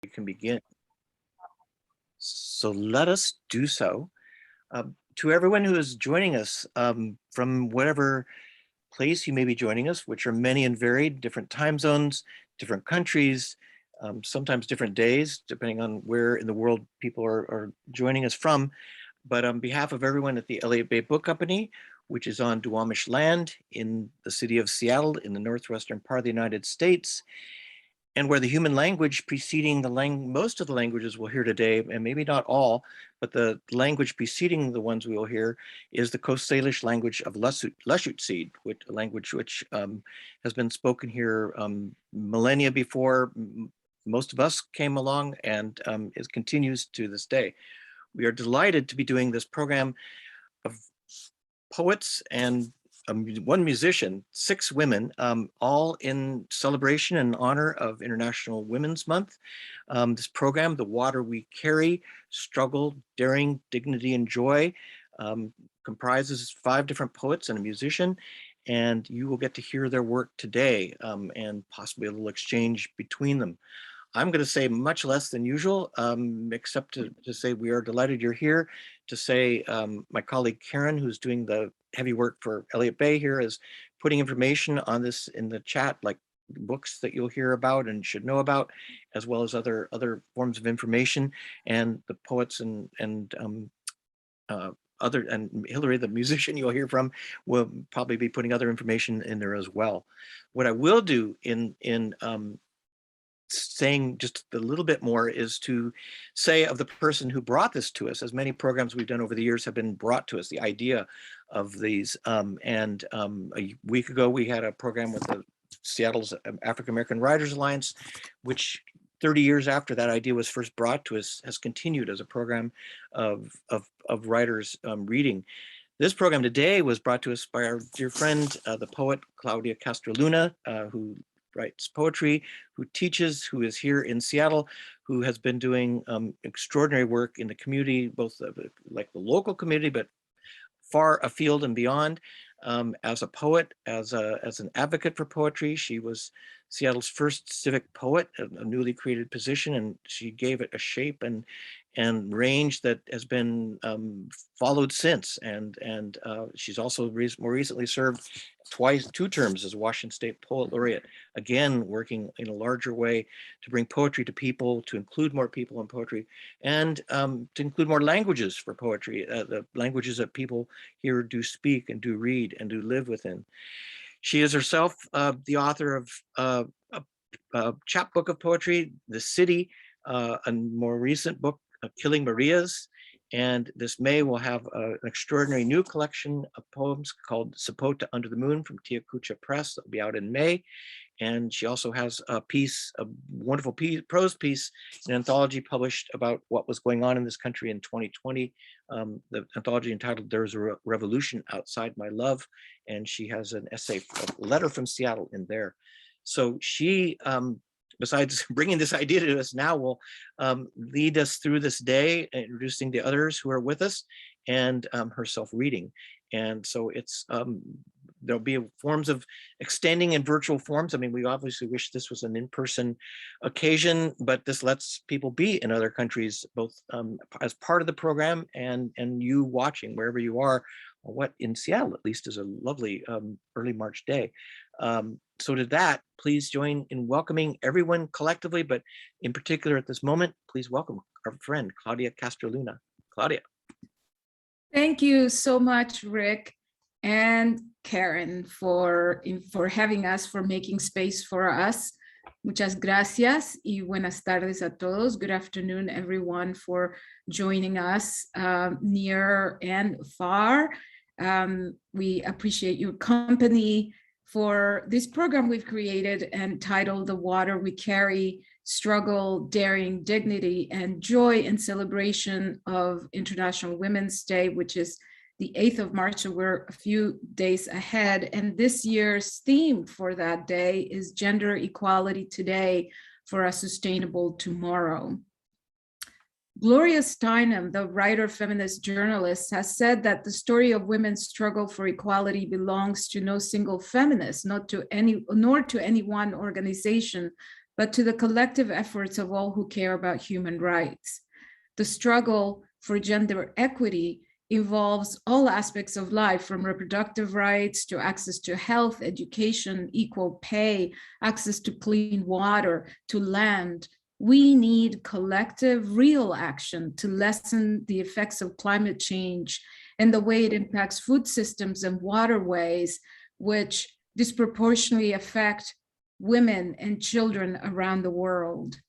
we can begin. So let us do so. To everyone who is joining us from whatever place you may be joining us, which are many and varied, different time zones, different countries, sometimes different days, depending on where in the world people are joining us from. But on behalf of everyone at the Elliott Bay Book Company, which is on Duwamish land in the city of Seattle in the northwestern part of the United States, and where the human language preceding most of the languages we'll hear today, and maybe not all, but the language preceding the ones we will hear is the Coast Salish language of Lushootseed, which a language which has been spoken here millennia before most of us came along, and it continues to this day. We are delighted to be doing this program of poets and one musician, 6 women, all in celebration and honor of International Women's Month. This program, The Water We Carry, Struggle, Daring, Dignity, and Joy, comprises 5 different poets and a musician, and you will get to hear their work today and possibly a little exchange between them. I'm going to say much less than usual, except to say we are delighted you're here, to say my colleague Karen, who's doing the heavy work for Elliott Bay here, is putting information on this in the chat, like books that you'll hear about and should know about, as well as other forms of information, and the poets and Hilary, the musician you'll hear from, will probably be putting other information in there as well. What I will do in saying just a little bit more is to say of the person who brought this to us, as many programs we've done over the years have been brought to us, the idea of these. A week ago, we had a program with the Seattle's African American Writers Alliance, which 30 years after that idea was first brought to us, has continued as a program of writers reading. This program today was brought to us by our dear friend, the poet Claudia Castro, who writes poetry, who teaches, who is here in Seattle, who has been doing extraordinary work in the community, both like the local community, but far afield and beyond. As a poet, as an advocate for poetry. She was Seattle's first civic poet, a newly created position, and she gave it a shape and range that has been followed since. And she's also more recently served 2 terms as Washington State Poet Laureate, again working in a larger way to bring poetry to people, to include more people in poetry, and to include more languages for poetry, the languages that people here do speak and do read and do live within. She is herself the author of a chapbook of poetry, The City, a more recent book, Killing Marias, and this May we'll have an extraordinary new collection of poems called Sapota Under the Moon from Tiakucha Press that will be out in May. And she also has a wonderful prose piece, an anthology published about what was going on in this country in 2020. The anthology entitled There's a Revolution Outside My Love. And she has an essay, a letter from Seattle in there. So she, besides bringing this idea to us now, will lead us through this day, introducing the others who are with us, and herself reading. And so it's there'll be forms of extending in virtual forms. I mean, we obviously wish this was an in-person occasion, but this lets people be in other countries, both as part of the program and you watching wherever you are, or what in Seattle at least is a lovely early March day. So to that, please join in welcoming everyone collectively, but in particular at this moment, please welcome our friend, Claudia Castro. Claudia. Thank you so much, Rick and Karen, for having us, for making space for us. Muchas gracias y buenas tardes a todos. Good afternoon, everyone, for joining us near and far. We appreciate your company for this program we've created and titled The Water We Carry, Struggle, Daring, Dignity, and Joy in celebration of International Women's Day, which is the 8th of March, so we're a few days ahead. And this year's theme for that day is Gender Equality Today for a Sustainable Tomorrow. Gloria Steinem, the writer, feminist journalist, has said that the story of women's struggle for equality belongs to no single feminist, nor to any one organization, but to the collective efforts of all who care about human rights. The struggle for gender equity involves all aspects of life, from reproductive rights to access to health, education, equal pay, access to clean water, to land. We need collective, real action to lessen the effects of climate change and the way it impacts food systems and waterways, which disproportionately affect women and children around the world.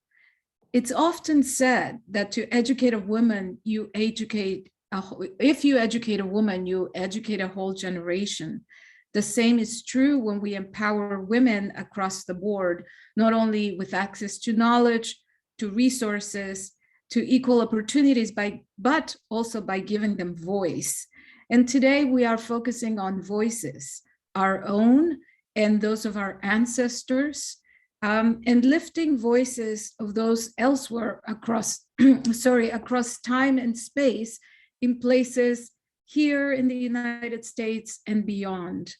It's often said that to educate a woman, if you educate a woman, you educate a whole generation. The same is true when we empower women across the board, not only with access to knowledge, to resources, to equal opportunities, but also by giving them voice. And today we are focusing on voices, our own and those of our ancestors, and lifting voices of those elsewhere across, across time and space, in places here in the United States and beyond.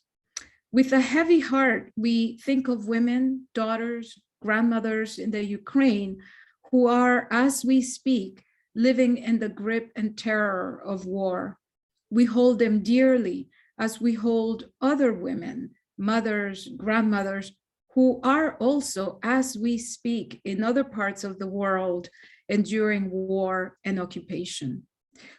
With a heavy heart, we think of women, daughters, grandmothers in the Ukraine who are, as we speak, living in the grip and terror of war. We hold them dearly as we hold other women, mothers, grandmothers, who are also, as we speak, in other parts of the world enduring war and occupation.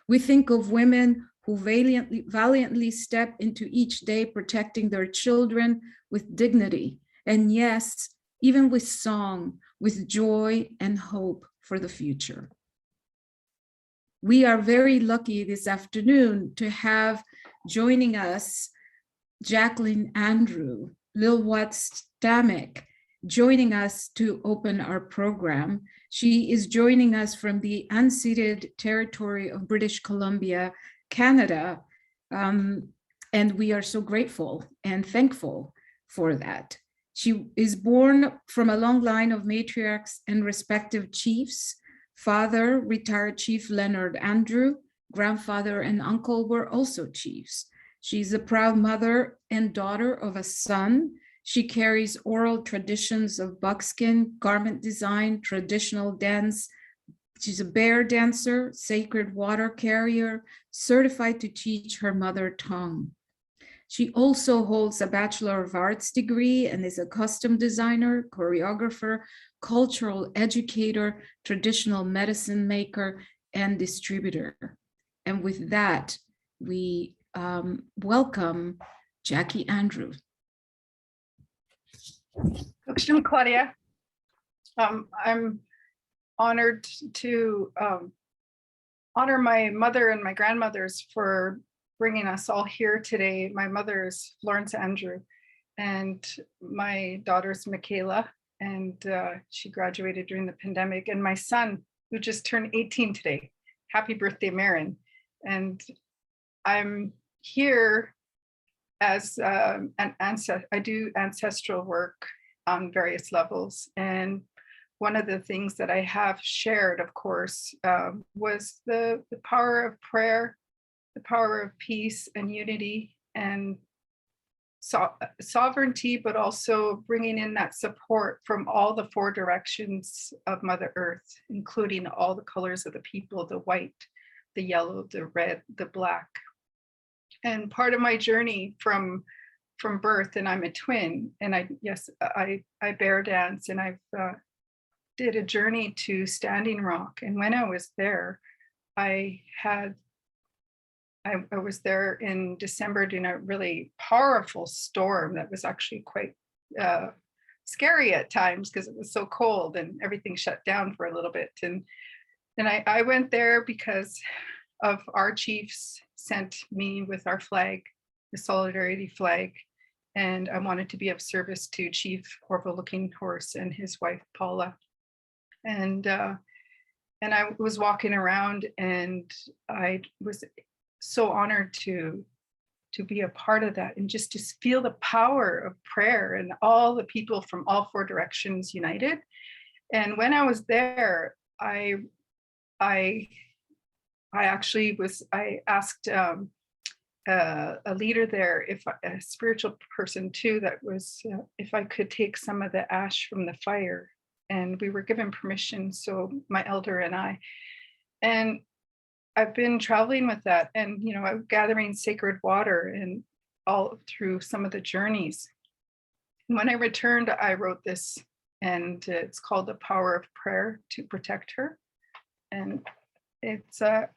We think of women who valiantly step into each day protecting their children with dignity, and yes, even with song, with joy and hope for the future. We are very lucky this afternoon to have joining us Jacquelyne Andrew, Lil'wat Stamek, joining us to open our program. She is joining us from the unceded territory of British Columbia, Canada, and we are so grateful and thankful for that. She is born from a long line of matriarchs and respective chiefs. Father, retired Chief Leonard Andrew, grandfather and uncle were also chiefs. She's a proud mother and daughter of a son. She carries oral traditions of buckskin, garment design, traditional dance. She's a bear dancer, sacred water carrier, certified to teach her mother tongue. She also holds a Bachelor of Arts degree and is a costume designer, choreographer, cultural educator, traditional medicine maker, and distributor. And with that, we welcome Jackie Andrew. Claudia. I'm honored to honor my mother and my grandmothers for bringing us all here today. My mother is Florence Andrew, and my daughter's Michaela, and she graduated during the pandemic. And my son, who just turned 18 today. Happy birthday, Marin. And I'm here as an ancestor. I do ancestral work on various levels. And one of the things that I have shared, of course, was the power of prayer, the power of peace and unity and sovereignty, but also bringing in that support from all the four directions of Mother Earth, including all the colors of the people, the white, the yellow, the red, the black. And part of my journey from birth, and I'm a twin, and I bear dance, and I've did a journey to Standing Rock. And when I was there, I was there in December during a really powerful storm that was actually quite scary at times because it was so cold and everything shut down for a little bit. And I went there because of our chiefs sent me with our flag, the solidarity flag, and I wanted to be of service to Chief Orville Looking Horse and his wife Paula. And I was walking around, and I was so honored to be a part of that, and just to feel the power of prayer and all the people from all four directions united. And when I was there, I asked a leader there, a spiritual person too, that was if I could take some of the ash from the fire and we were given permission, so my elder and I. And I've been traveling with that, and I'm gathering sacred water and all through some of the journeys. And when I returned, I wrote this, and it's called The Power of Prayer to Protect Her. And it's I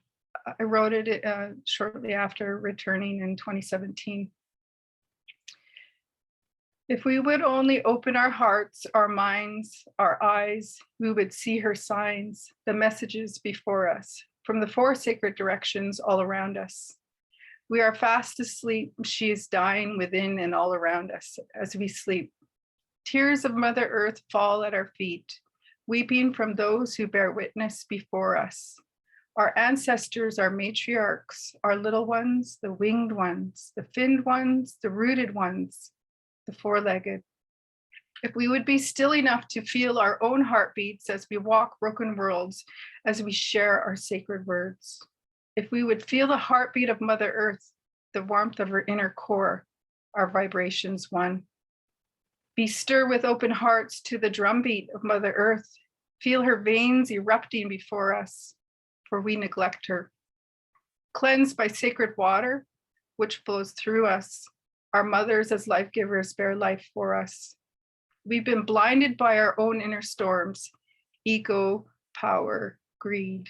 wrote it shortly after returning in 2017. If we would only open our hearts, our minds, our eyes, we would see her signs, the messages before us, from the 4 sacred directions all around us. We are fast asleep. She is dying within and all around us as we sleep. Tears of Mother Earth fall at our feet, weeping from those who bear witness before us. Our ancestors, our matriarchs, our little ones, the winged ones, the finned ones, the rooted ones, the 4-legged. If we would be still enough to feel our own heartbeats as we walk broken worlds, as we share our sacred words. If we would feel the heartbeat of Mother Earth, the warmth of her inner core, our vibrations one. Be stir with open hearts to the drumbeat of Mother Earth. Feel her veins erupting before us, for we neglect her. Cleansed by sacred water, which flows through us. Our mothers as life givers bear life for us. We've been blinded by our own inner storms, ego, power, greed.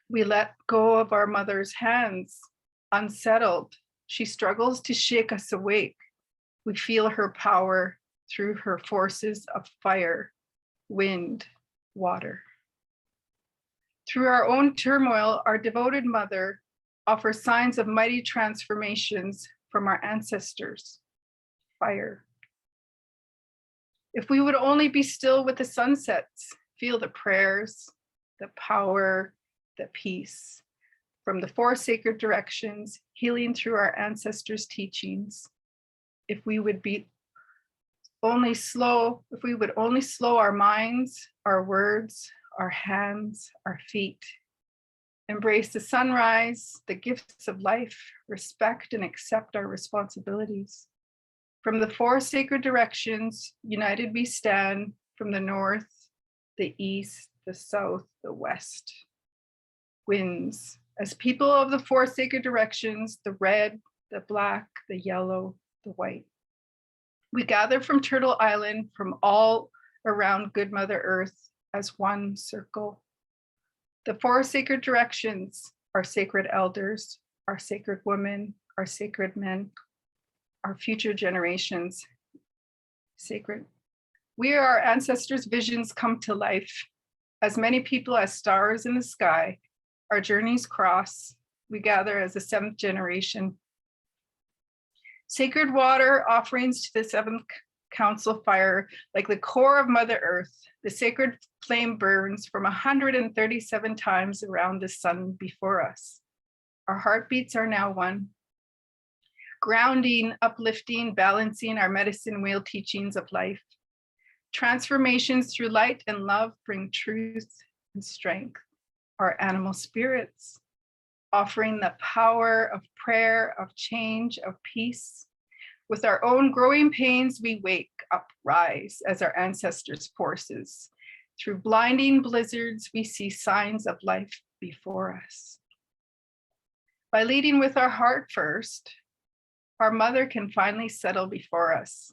We let go of our mother's hands, unsettled. She struggles to shake us awake. We feel her power through her forces of fire, wind, water. Through our own turmoil, our devoted mother offers signs of mighty transformations from our ancestors, fire. If we would only be still with the sunsets, feel the prayers, the power, the peace from the 4 sacred directions, healing through our ancestors' teachings. If we would only slow our minds, our words, our hands, our feet. Embrace the sunrise, the gifts of life, respect and accept our responsibilities. From the 4 sacred directions, united we stand, from the north, the east, the south, the west. Winds, as people of the 4 sacred directions, the red, the black, the yellow, the white. We gather from Turtle Island, from all around good Mother Earth, as one circle. The 4 sacred directions, our sacred elders, our sacred women, our sacred men, our future generations, sacred. We are our ancestors' visions come to life. As many people as stars in the sky, our journeys cross. We gather as the 7th generation. Sacred water offerings to the 7th council fire, like the core of Mother Earth, the sacred flame burns from 137 times around the sun before us. Our heartbeats are now one. Grounding, uplifting, balancing our medicine wheel teachings of life. Transformations through light and love bring truth and strength. Our animal spirits, offering the power of prayer, of change, of peace. With our own growing pains, we wake up, rise as our ancestors' forces. Through blinding blizzards, we see signs of life before us. By leading with our heart first, our mother can finally settle before us.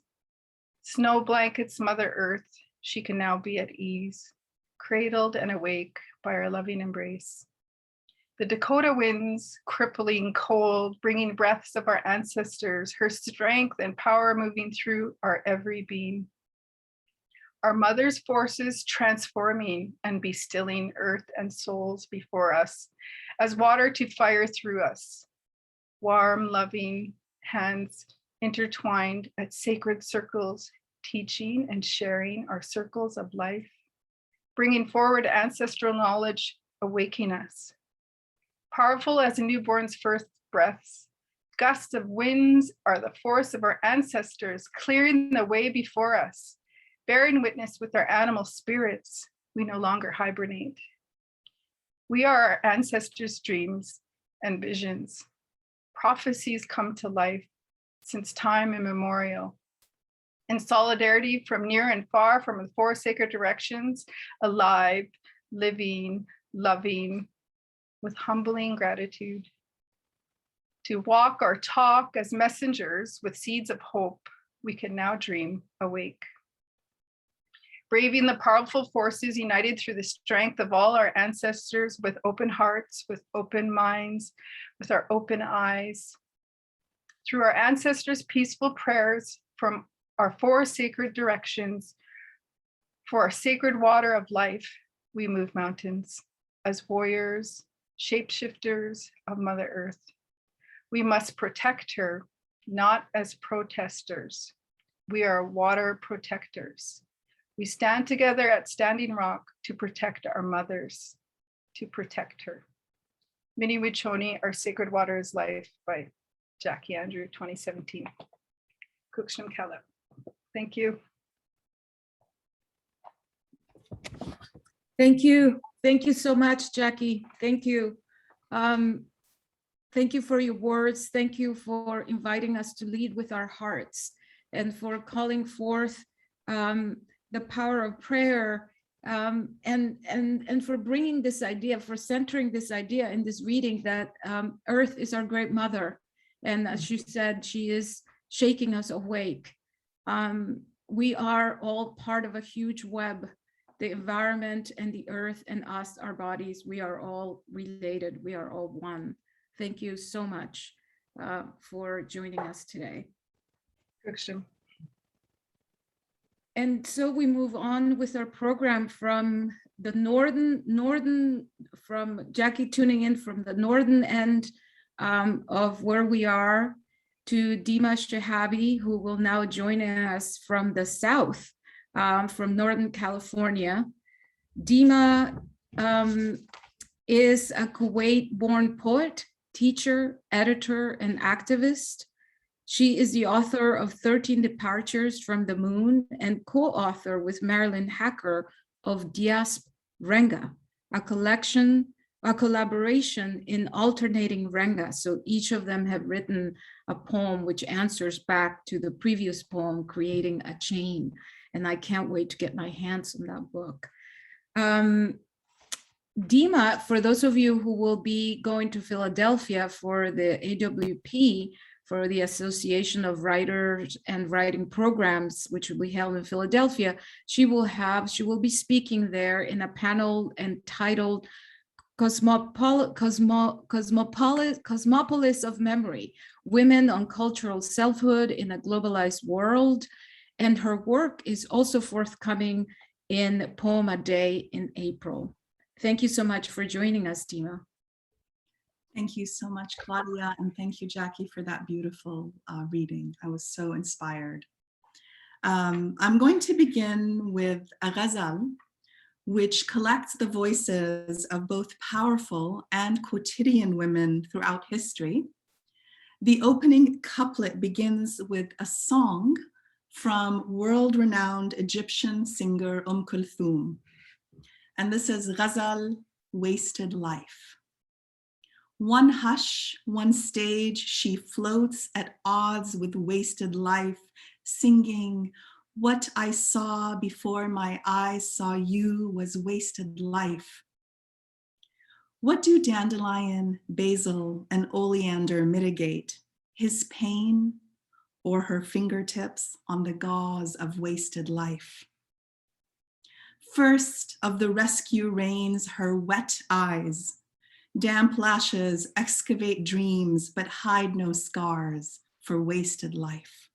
Snow blankets Mother Earth, she can now be at ease, cradled and awake by our loving embrace. The Dakota winds, crippling cold, bringing breaths of our ancestors, her strength and power moving through our every being. Our mother's forces transforming and bestilling earth and souls before us, as water to fire through us. Warm, loving hands intertwined at sacred circles, teaching and sharing our circles of life, bringing forward ancestral knowledge, awaking us. Powerful as a newborn's first breaths, gusts of winds are the force of our ancestors, clearing the way before us, bearing witness with our animal spirits. We no longer hibernate. We are our ancestors' dreams and visions. Prophecies come to life since time immemorial. in solidarity from near and far, from the four sacred directions, alive, living, loving, with humbling gratitude. To walk or talk as messengers with seeds of hope, we can now dream awake. Braving the powerful forces united through the strength of all our ancestors, with open hearts, with open minds, with our open eyes. Through our ancestors' peaceful prayers from our four sacred directions, for our sacred water of life, we move mountains as warriors, shapeshifters of Mother Earth. We must protect her, not as protesters. We are water protectors. We stand together at Standing Rock to protect our mothers, to protect her. Mini Wichoni, Our Sacred Water is Life by Jacquelyne Andrew, 2017. Kukshim Khalaf. Thank you. Thank you. Thank you so much, Jackie. Thank you. Thank you for your words. Thank you for inviting us to lead with our hearts and for calling forth the power of prayer and for bringing this idea, for centering this idea in this reading that Earth is our great mother. And as you said, she is shaking us awake. We are all part of a huge web, the environment and the earth and us, our bodies, we are all related. We are all one. Thank you so much for joining us today. Kukshim. And so we move on with our program from the from Jackie tuning in from the northern end of where we are, to Deema Shehabi, who will now join us from the south, from Northern California. Deema is a Kuwait-born poet, teacher, editor, and activist. She is the author of 13 Departures from the Moon and co-author with Marilyn Hacker of Diasp Renga, a collaboration in alternating Renga. So each of them have written a poem which answers back to the previous poem, creating a chain. And I can't wait to get my hands on that book. Deema, for those of you who will be going to Philadelphia for the AWP, for the Association of Writers and Writing Programs, which will be held in Philadelphia, she will be speaking there in a panel entitled Cosmopolis of Memory, Women on Cultural Selfhood in a Globalized World. And her work is also forthcoming in Poem a Day in April. Thank you so much for joining us, Deema. Thank you so much, Claudia, and thank you, Jackie, for that beautiful reading. I was so inspired. I'm going to begin with a ghazal, which collects the voices of both powerful and quotidian women throughout history. The opening couplet begins with a song from world-renowned Egyptian singer Kulthum. And this is Ghazal, Wasted Life. One hush, one stage, she floats at odds with wasted life, singing, what I saw before my eyes saw you was wasted life. What do dandelion, basil, and oleander mitigate? His pain or her fingertips on the gauze of wasted life? First of the rescue rains, her wet eyes. Damp lashes excavate dreams, but hide no scars for wasted life.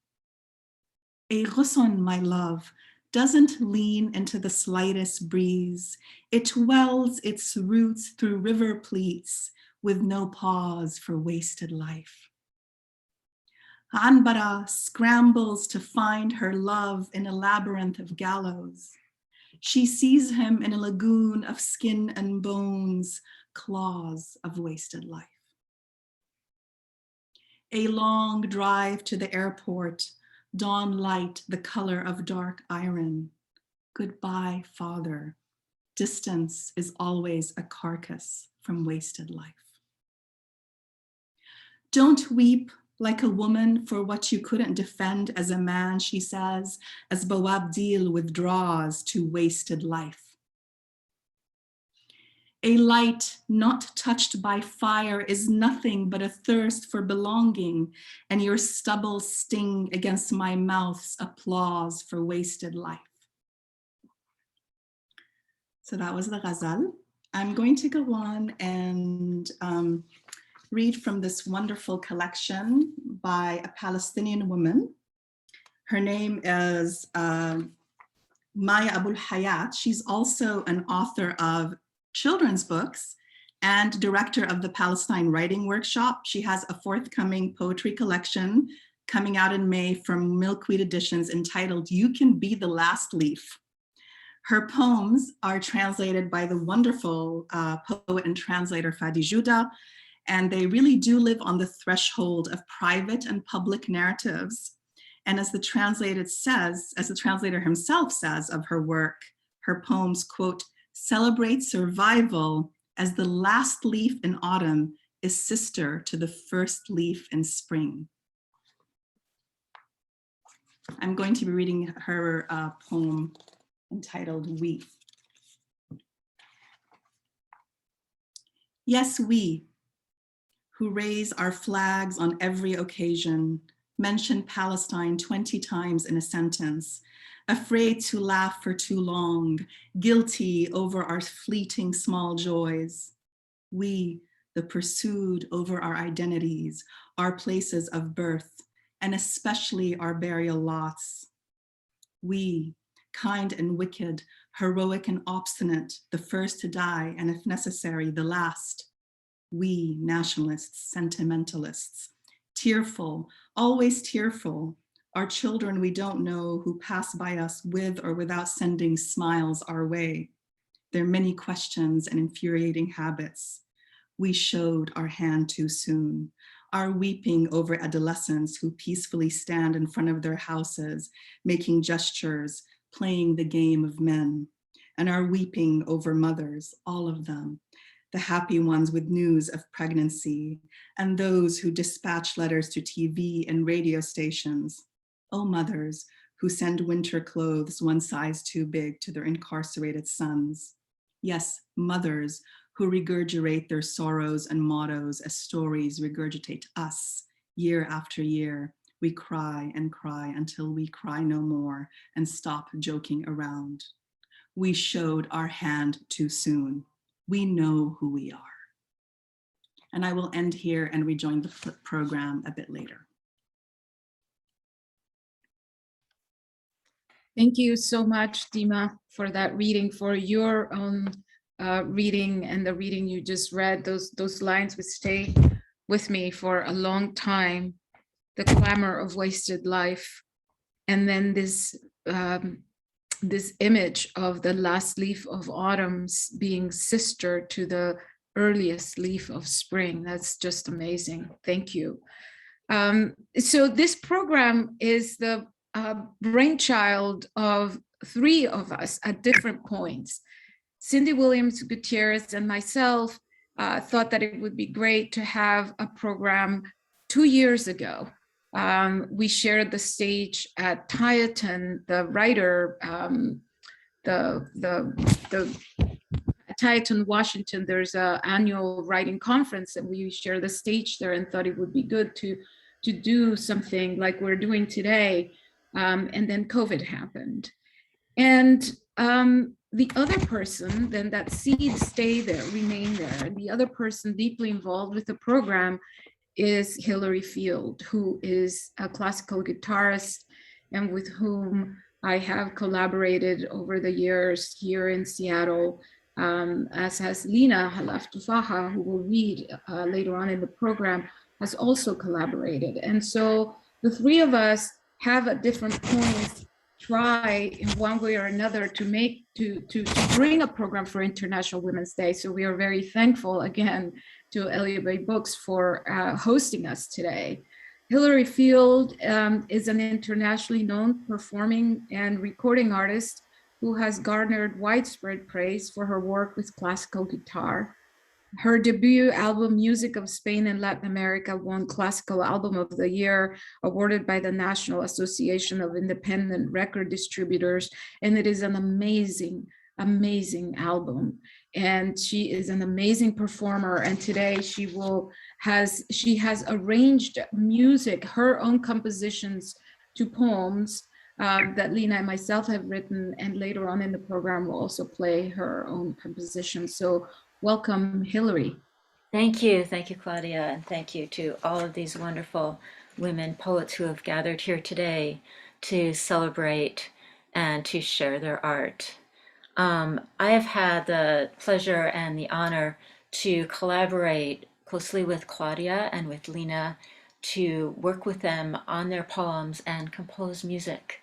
A ghusn, my love, doesn't lean into the slightest breeze. It wells its roots through river pleats with no pause for wasted life. Anbara scrambles to find her love in a labyrinth of gallows. She sees him in a lagoon of skin and bones, claws of wasted life. A long drive to the airport, dawn light the color of dark iron. Goodbye, father. Distance is always a carcass from wasted life. Don't weep Like a woman for what you couldn't defend as a man, she says, as Boabdil withdraws to wasted life. A light not touched by fire is nothing but a thirst for belonging, and your stubble sting against my mouth's applause for wasted life. So that was the ghazal. I'm going to go on and read from this wonderful collection by a Palestinian woman. Her name is Maya Abul Hayat. She's also an author of children's books and director of the Palestine Writing Workshop. She has a forthcoming poetry collection coming out in May from Milkweed Editions entitled You Can Be the Last Leaf. Her poems are translated by the wonderful poet and translator Fadi Juda, and they really do live on the threshold of private and public narratives. And as the translator himself says of her work, her poems, quote, celebrate survival as the last leaf in autumn is sister to the first leaf in spring. I'm going to be reading her poem entitled We. Yes, we, who raise our flags on every occasion, mention Palestine 20 times in a sentence, afraid to laugh for too long, guilty over our fleeting small joys. We, the pursued over our identities, our places of birth, and especially our burial lots. We, kind and wicked, heroic and obstinate, the first to die, and if necessary, the last. We, nationalists, sentimentalists, tearful, always tearful, our children we don't know who pass by us with or without sending smiles our way. Their many questions and infuriating habits. We showed our hand too soon. Our weeping over adolescents who peacefully stand in front of their houses, making gestures, playing the game of men. And our weeping over mothers, all of them. The happy ones with news of pregnancy, and those who dispatch letters to TV and radio stations. Oh, mothers who send winter clothes one size too big to their incarcerated sons. Yes, mothers who regurgitate their sorrows and mottos as stories regurgitate us year after year. We cry and cry until we cry no more and stop joking around. We showed our hand too soon. We know who we are. And I will end here and rejoin the program a bit later. Thank you so much, Deema, for that reading, for your own reading and the reading you just read. Those lines would stay with me for a long time. The clamor of wasted life. And then this image of the last leaf of autumn's being sister to the earliest leaf of spring. That's just amazing. Thank you. So this program is the brainchild of three of us at different points. Cindy Williams Gutiérrez and myself thought that it would be great to have a program 2 years ago. We shared the stage at Tieton, the writer, Tieton, Washington. There's an annual writing conference, and we share the stage there, and thought it would be good to do something like we're doing today. And then COVID happened, and the other person, then that seed stayed there, remained there, and the other person deeply involved with the program is Hilary Field, who is a classical guitarist and with whom I have collaborated over the years here in Seattle, as has Lena, Khalaf, Tuffaha, who will read later on in the program, has also collaborated. And so the three of us have at different points try in one way or another to bring a program for International Women's Day. So we are very thankful again to Elliott Bay Books for hosting us today. Hilary Field is an internationally known performing and recording artist who has garnered widespread praise for her work with classical guitar. Her debut album, Music of Spain and Latin America, won Classical Album of the Year, awarded by the National Association of Independent Record Distributors. And it is an amazing, amazing album. And she is an amazing performer. And today she has arranged music, her own compositions to poems that Lena and myself have written. And later on in the program, we'll also play her own compositions. So welcome, Hilary. Thank you, Claudia, and thank you to all of these wonderful women poets who have gathered here today to celebrate and to share their art. I have had the pleasure and the honor to collaborate closely with Claudia and with Lena to work with them on their poems and compose music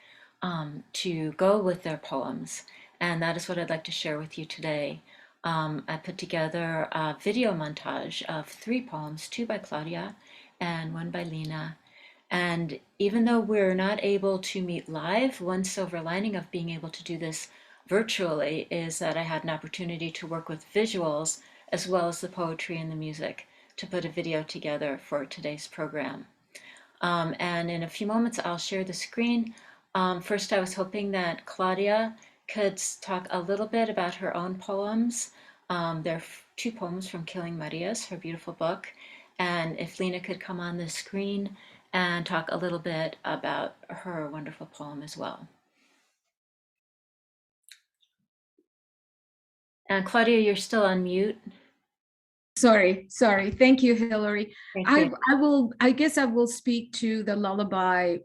to go with their poems. And that is what I'd like to share with you today. I put together a video montage of 3 poems, 2 by Claudia and 1 by Lena. And even though we're not able to meet live, one silver lining of being able to do this virtually is that I had an opportunity to work with visuals as well as the poetry and the music to put a video together for today's program. And in a few moments, I'll share the screen. First, I was hoping that Claudia could talk a little bit about her own poems. There are 2 poems from Killing Marias, her beautiful book. And if Lena could come on the screen and talk a little bit about her wonderful poem as well. And Claudia, you're still on mute. Sorry. Thank you, Hilary. Thank you. I guess I will speak to the lullaby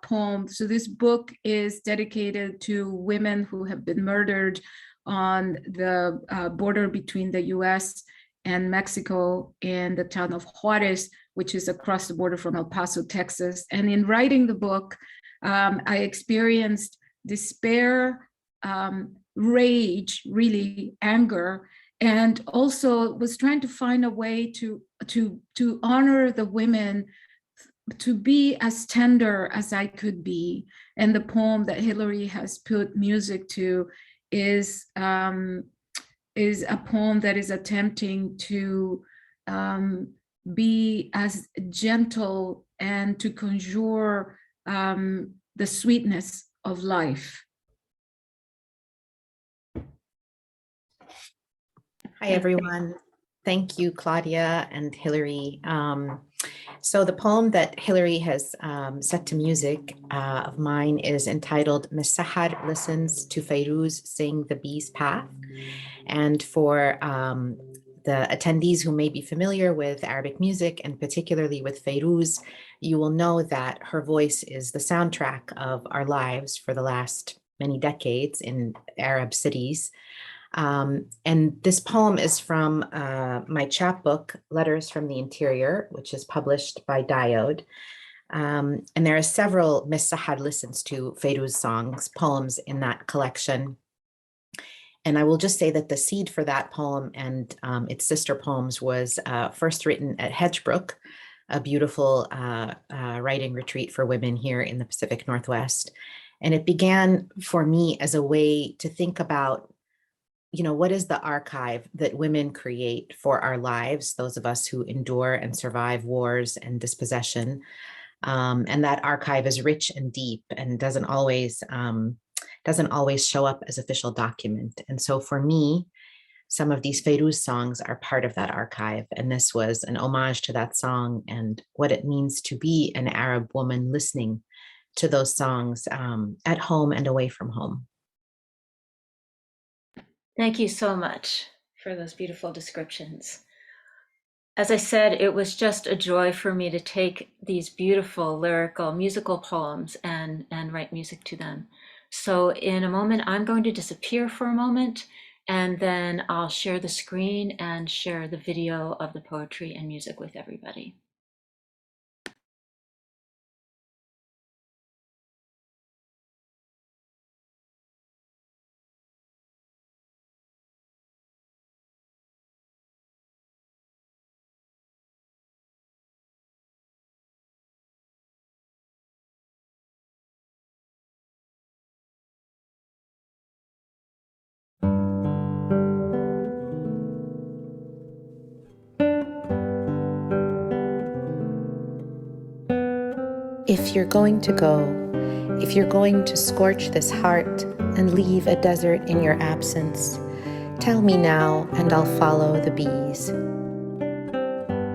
poem. So this book is dedicated to women who have been murdered on the border between the US and Mexico in the town of Juarez, which is across the border from El Paso, Texas. And in writing the book, I experienced despair, rage, really anger, and also was trying to find a way to honor the women, to be as tender as I could be. And the poem that Hilary has put music to is a poem that is attempting to be as gentle and to conjure the sweetness of life. Hi, everyone. Thank you, Claudia and Hilary. So the poem that Hilary has set to music of mine is entitled Miss Sahar Listens to Fairuz Sing the Bee's Path. And for the attendees who may be familiar with Arabic music and particularly with Fairuz, you will know that her voice is the soundtrack of our lives for the last many decades in Arab cities. And this poem is from my chapbook, Letters from the Interior, which is published by Diode. And there are several Miss Sahar Listens to Fairuz songs, poems in that collection. And I will just say that the seed for that poem and its sister poems was first written at Hedgebrook, a beautiful writing retreat for women here in the Pacific Northwest. And it began for me as a way to think about, you know, what is the archive that women create for our lives, those of us who endure and survive wars and dispossession. And that archive is rich and deep and doesn't always show up as official document. And so for me, some of these Fairuz songs are part of that archive. And this was an homage to that song and what it means to be an Arab woman listening to those songs at home and away from home. Thank you so much for those beautiful descriptions. As I said, it was just a joy for me to take these beautiful lyrical musical poems and write music to them. So in a moment, I'm going to disappear for a moment, and then I'll share the screen and share the video of the poetry and music with everybody. If you're going to go, if you're going to scorch this heart and leave a desert in your absence, tell me now and I'll follow the bees.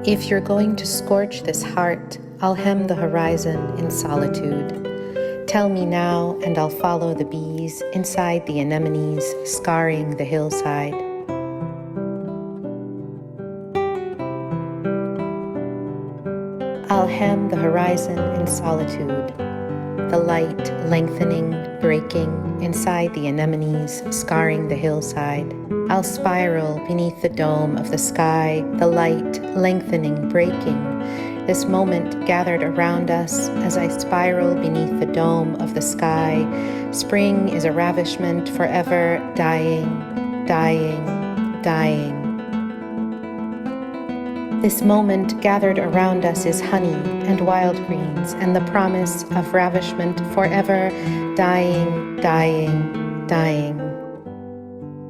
If you're going to scorch this heart, I'll hem the horizon in solitude. Tell me now and I'll follow the bees inside the anemones scarring the hillside. I'll hem the horizon in solitude, the light lengthening, breaking inside the anemones scarring the hillside. I'll spiral beneath the dome of the sky, the light lengthening, breaking. This moment gathered around us as I spiral beneath the dome of the sky. Spring is a ravishment forever dying, dying, dying. This moment gathered around us is honey and wild greens and the promise of ravishment forever dying, dying, dying.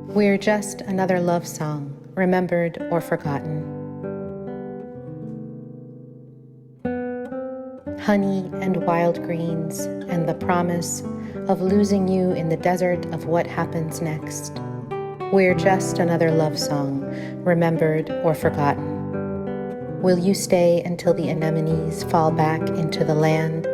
We're just another love song, remembered or forgotten. Honey and wild greens and the promise of losing you in the desert of what happens next. We're just another love song, remembered or forgotten. Will you stay until the anemones fall back into the land?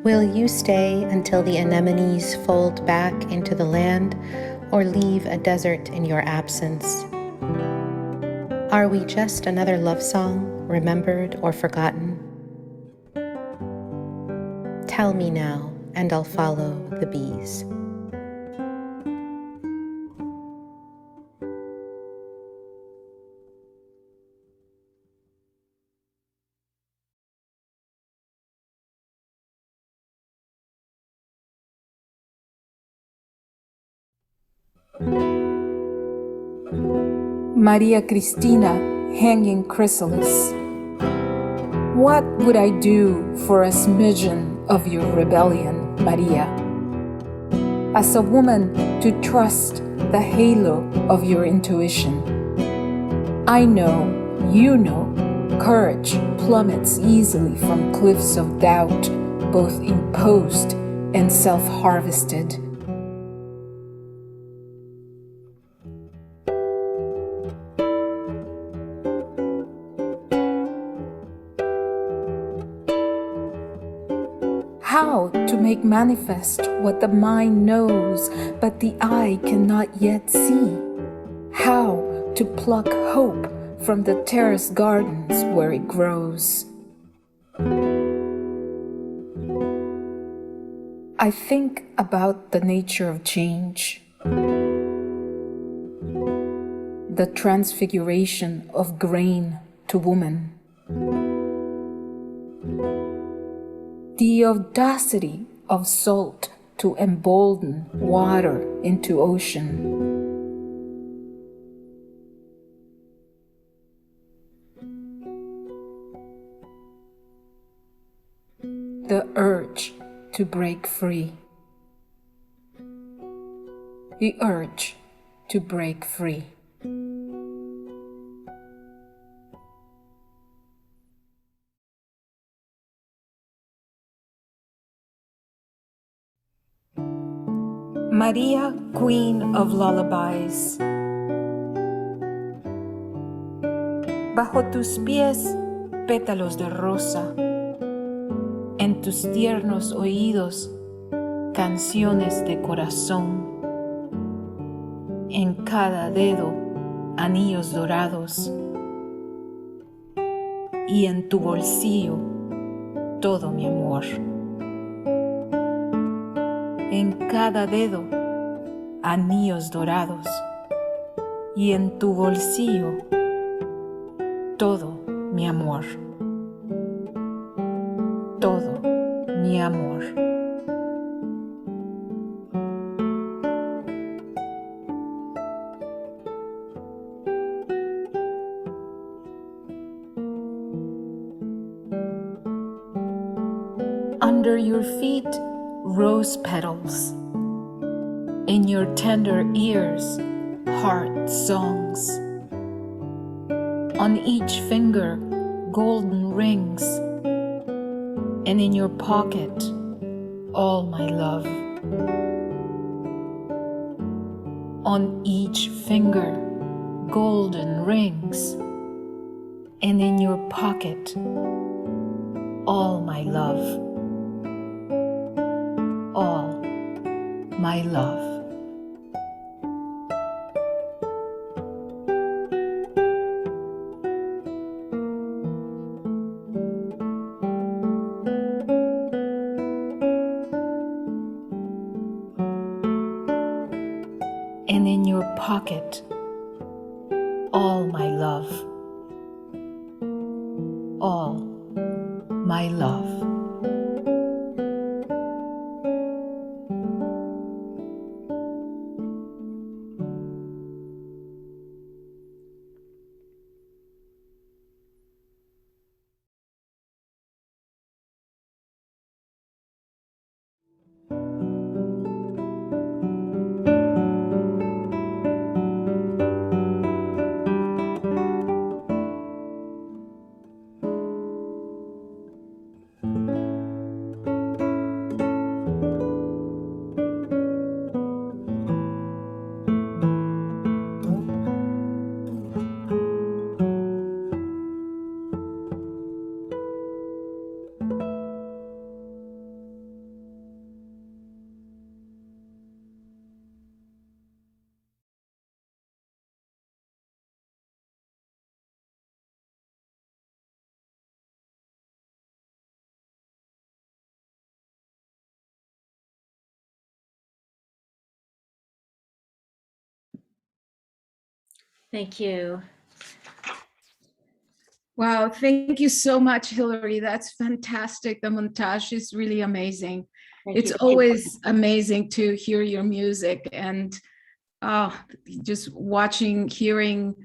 Will you stay until the anemones fold back into the land, or leave a desert in your absence? Are we just another love song, remembered or forgotten? Tell me now, and I'll follow the bees. Maria Cristina hanging chrysalis. What would I do for a smidgen of your rebellion, Maria? As a woman to trust the halo of your intuition. I know, you know, courage plummets easily from cliffs of doubt, both imposed and self-harvested. How to make manifest what the mind knows, but the eye cannot yet see? How to pluck hope from the terrace gardens where it grows? I think about the nature of change, the transfiguration of grain to woman, the audacity of salt to embolden water into ocean. The urge to break free. The urge to break free. Maria, Queen of Lullabies. Bajo tus pies pétalos de rosa, en tus tiernos oídos, canciones de corazón, en cada dedo, anillos dorados, y en tu bolsillo, todo mi amor. En cada dedo, anillos dorados, y en tu bolsillo, todo mi amor. Todo mi amor. Under your feet, rose petals. In your tender ears, heart songs. On each finger, golden rings. And in your pocket, all my love. On each finger, golden rings. And in your pocket, all my love. All my love. And in your pocket, all my love. All my love. Thank you. Wow, thank you so much, Hilary. That's fantastic. The montage is really amazing. Thank It's you. always amazing to hear your music and just hearing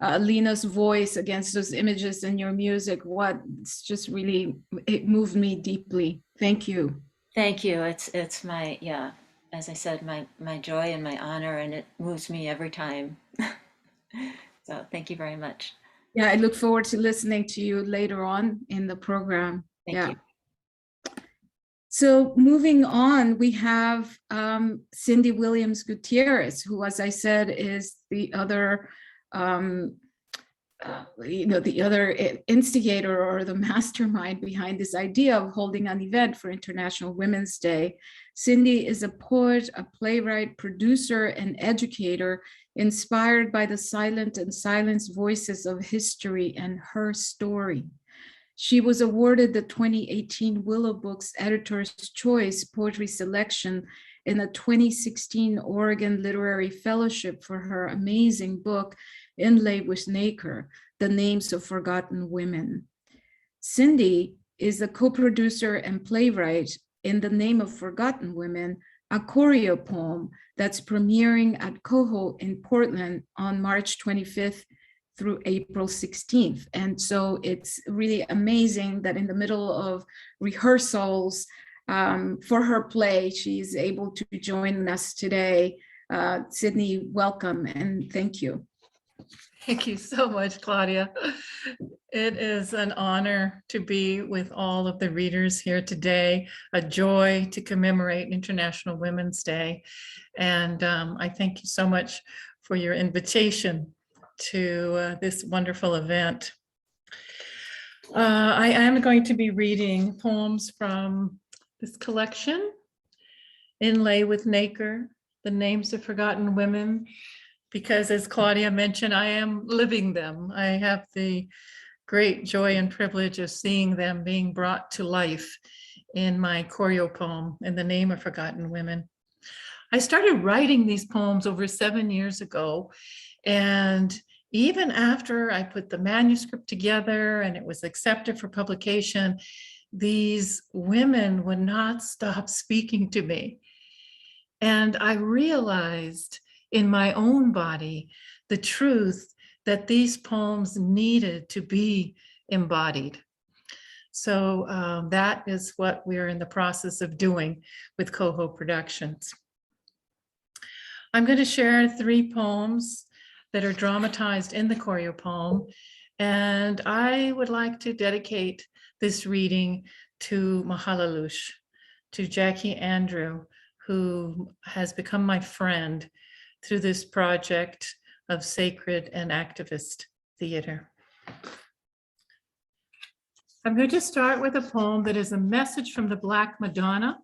Lena's voice against those images in your music. It's just really, it moved me deeply. Thank you. Thank you. It's my, yeah, as I said, my joy and my honor, and it moves me every time. So thank you very much. Yeah, I look forward to listening to you later on in the program. Thank you. So moving on, we have Cindy Williams Gutiérrez, who, as I said, is the other, the other instigator or the mastermind behind this idea of holding an event for International Women's Day. Cindy is a poet, a playwright, producer, and educator inspired by the silent and silenced voices of history and her story. She was awarded the 2018 Willow Books Editor's Choice Poetry Selection in the 2016 Oregon Literary Fellowship for her amazing book, Inlaid with Nacre, The Names of Forgotten Women. Cindy is a co-producer and playwright in The Name of Forgotten Women, a choreo poem that's premiering at Coho in Portland on March 25th through April 16th. And so it's really amazing that in the middle of rehearsals for her play, she's able to join us today. Sydney, welcome and thank you. Thank you so much, Claudia. It is an honor to be with all of the readers here today, a joy to commemorate International Women's Day. And I thank you so much for your invitation to this wonderful event. I am going to be reading poems from this collection, Inlay with Nacre, The Names of Forgotten Women, because as Claudia mentioned, I am living them. I have the great joy and privilege of seeing them being brought to life in my choreo poem, In the Name of Forgotten Women. I started writing these poems over 7 years ago, and even after I put the manuscript together and it was accepted for publication, these women would not stop speaking to me. And I realized in my own body the truth that these poems needed to be embodied. So that is what we're in the process of doing with Coho Productions. I'm going to share 3 poems that are dramatized in the choreo poem, and I would like to dedicate this reading to Macaoz'alus, to Jacquelyne Andrew, who has become my friend through this project of sacred and activist theater. I'm going to start with a poem that is a message from the Black Madonna.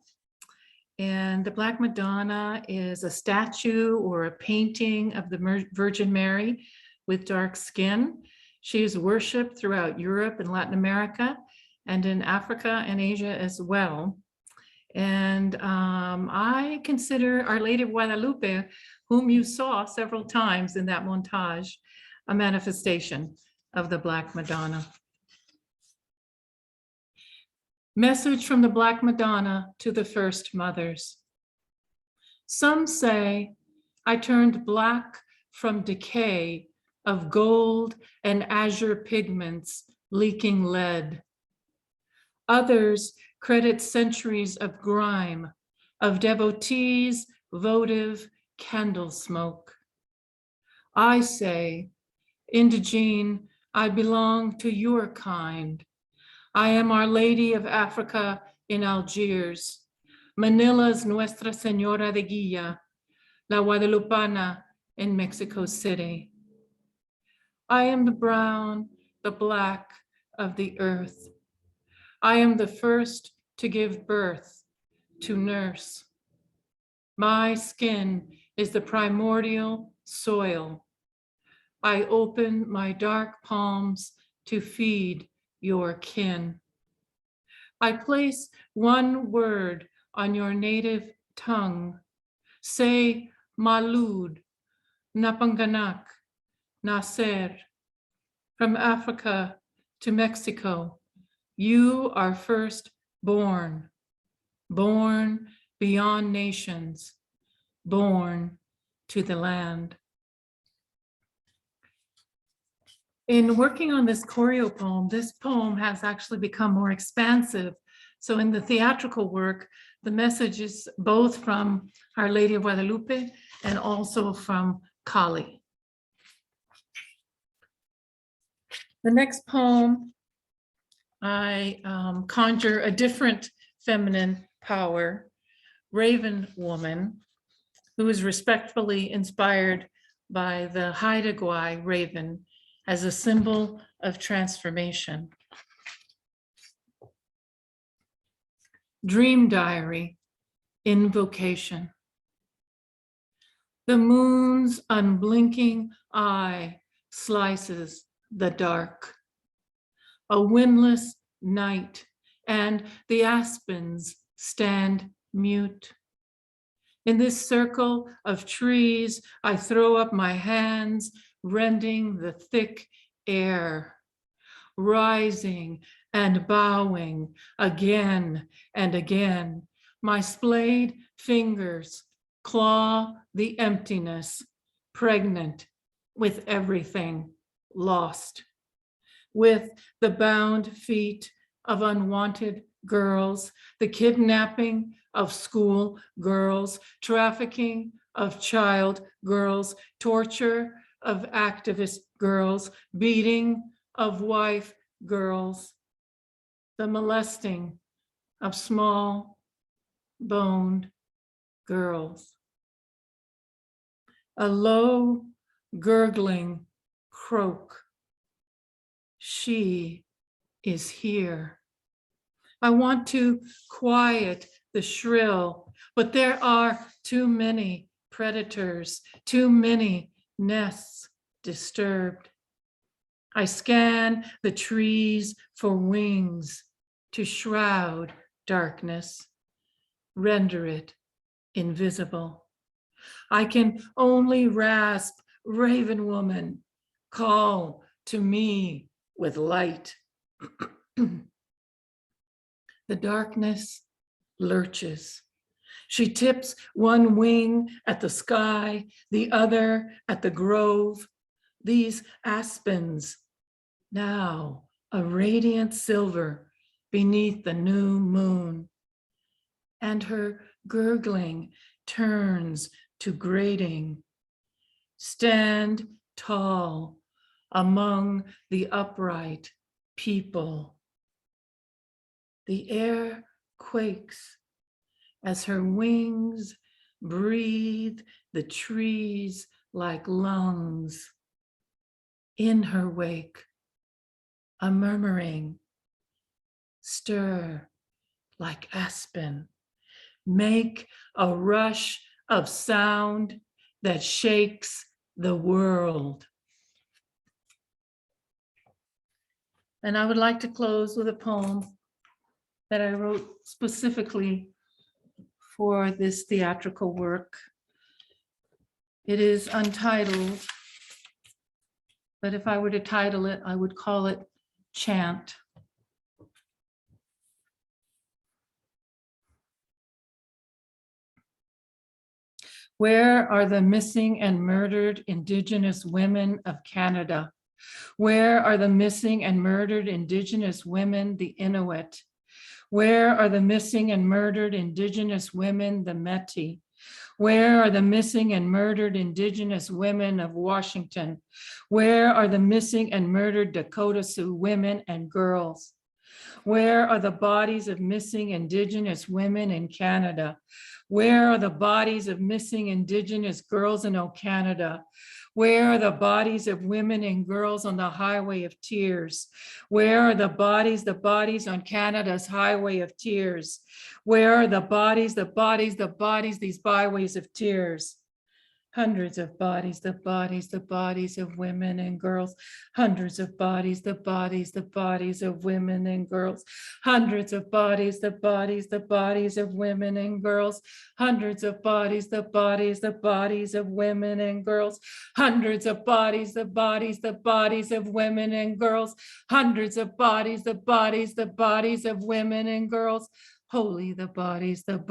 And the Black Madonna is a statue or a painting of the Virgin Mary with dark skin. She is worshipped throughout Europe and Latin America and in Africa and Asia as well. And I consider Our Lady of Guadalupe, whom you saw several times in that montage, a manifestation of the Black Madonna. Message from the Black Madonna to the first mothers. Some say I turned black from decay of gold and azure pigments leaking lead. Others credit centuries of grime, of devotees' votive candle smoke. I say, Indigene, I belong to your kind. I am Our Lady of Africa in Algiers, Manila's Nuestra Señora de Guía, La Guadalupana in Mexico City. I am the brown, the black of the earth. I am the first to give birth, to nurse. My skin is the primordial soil. I open my dark palms to feed your kin. I place one word on your native tongue. Say Malud, Napanganak, Naser. From Africa to Mexico, you are first born, born beyond nations, born to the land. In working on this choreo poem, this poem has actually become more expansive. So in the theatrical work, the message is both from Our Lady of Guadalupe and also from Kali. The next poem, I conjure a different feminine power, Raven Woman, who is respectfully inspired by the Haida Gwaii raven as a symbol of transformation. Dream Diary, Invocation. The moon's unblinking eye slices the dark. A windless night, and the aspens stand mute. In this circle of trees, I throw up my hands, rending the thick air, rising and bowing again and again. My splayed fingers claw the emptiness, pregnant with everything lost, with the bound feet of unwanted girls, the kidnapping of school girls, trafficking of child girls, torture of activist girls, beating of wife girls, the molesting of small boned girls. A low gurgling croak. She is here. I want to quiet the shrill, but there are too many predators, too many nests disturbed. I scan the trees for wings to shroud darkness, render it invisible. I can only rasp, raven woman, call to me with light. The darkness lurches. She tips one wing at the sky, the other at the grove. These aspens, now a radiant silver beneath the new moon. And her gurgling turns to grating. Stand tall among the upright people. The air quakes as her wings breathe the trees like lungs. In her wake, a murmuring, stir like aspen, make a rush of sound that shakes the world. And I would like to close with a poem that I wrote specifically for this theatrical work. It is untitled, but if I were to title it, I would call it Chant. Where are the missing and murdered Indigenous women of Canada? Where are the missing and murdered Indigenous women, the Inuit? Where are the missing and murdered Indigenous women, the Métis? Where are the missing and murdered Indigenous women of Washington? Where are the missing and murdered Dakota Sioux women and girls? Where are the bodies of missing Indigenous women in Canada? Where are the bodies of missing Indigenous girls in Canada? Where are the bodies of women and girls on the highway of tears? Where are the bodies on Canada's highway of tears? Where are the bodies, these byways of tears? Hundreds of bodies, the bodies of women and girls. Hundreds of bodies, the bodies of women and girls. Hundreds of bodies, the bodies of women and girls. Hundreds of bodies, the bodies of women and girls. Hundreds of bodies, the bodies of women and girls. Hundreds of bodies, the bodies of women and girls. Holy the bodies of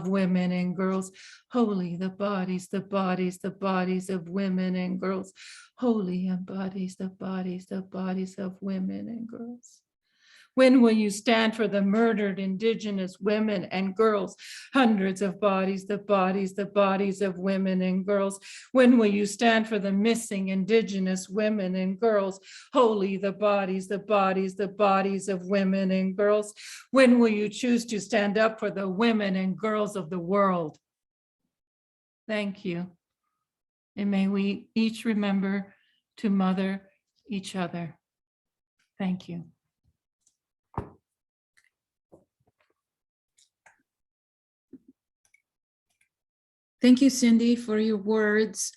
women and girls. Holy the bodies of women and girls. Holy and bodies of women and girls. When will you stand for the murdered Indigenous women and girls? Hundreds of bodies, the bodies of women and girls. When will you stand for the missing Indigenous women and girls? Holy the bodies of women and girls. When will you choose to stand up for the women and girls of the world? Thank you. And may we each remember to mother each other. Thank you. Thank you, Cindy, for your words.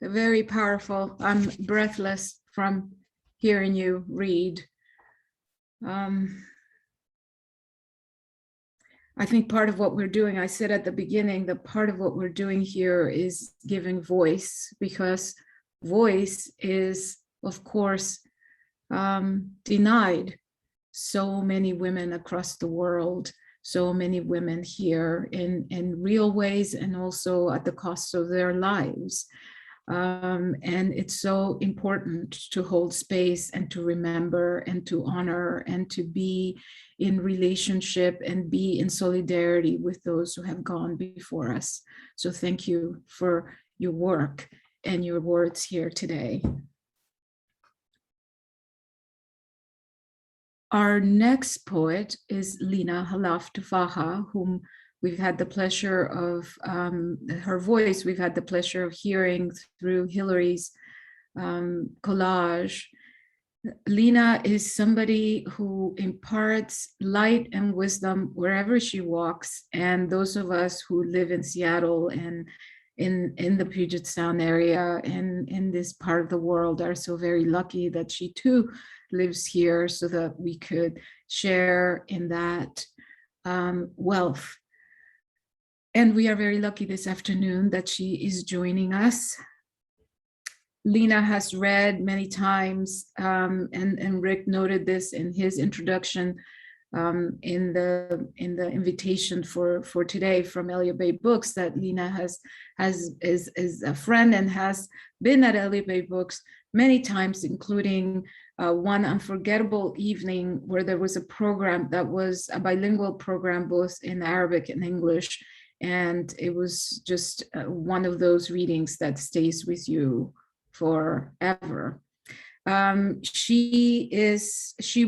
Very powerful. I'm breathless from hearing you read. I think part of what we're doing, I said at the beginning, that part of what we're doing here is giving voice, because voice is, of course, denied so many women across the world. So many women here in real ways and also at the cost of their lives. And it's so important to hold space and to remember and to honor and to be in relationship and be in solidarity with those who have gone before us. So thank you for your work and your words here today. Our next poet is Lena Khalaf Tuffaha, whom we've had the pleasure of, her voice we've had the pleasure of hearing through Hilary's collage. Lena is somebody who imparts light and wisdom wherever she walks. And those of us who live in Seattle and in the Puget Sound area and in this part of the world are so very lucky that she too lives here so that we could share in that wealth. And we are very lucky this afternoon that she is joining us. Lena has read many times, and Rick noted this in his introduction in the invitation for today from Elliott Bay Books, that Lena is a friend and has been at Elliott Bay Books many times, including one unforgettable evening where there was a program that was a bilingual program both in Arabic and English, and it was just one of those readings that stays with you forever. She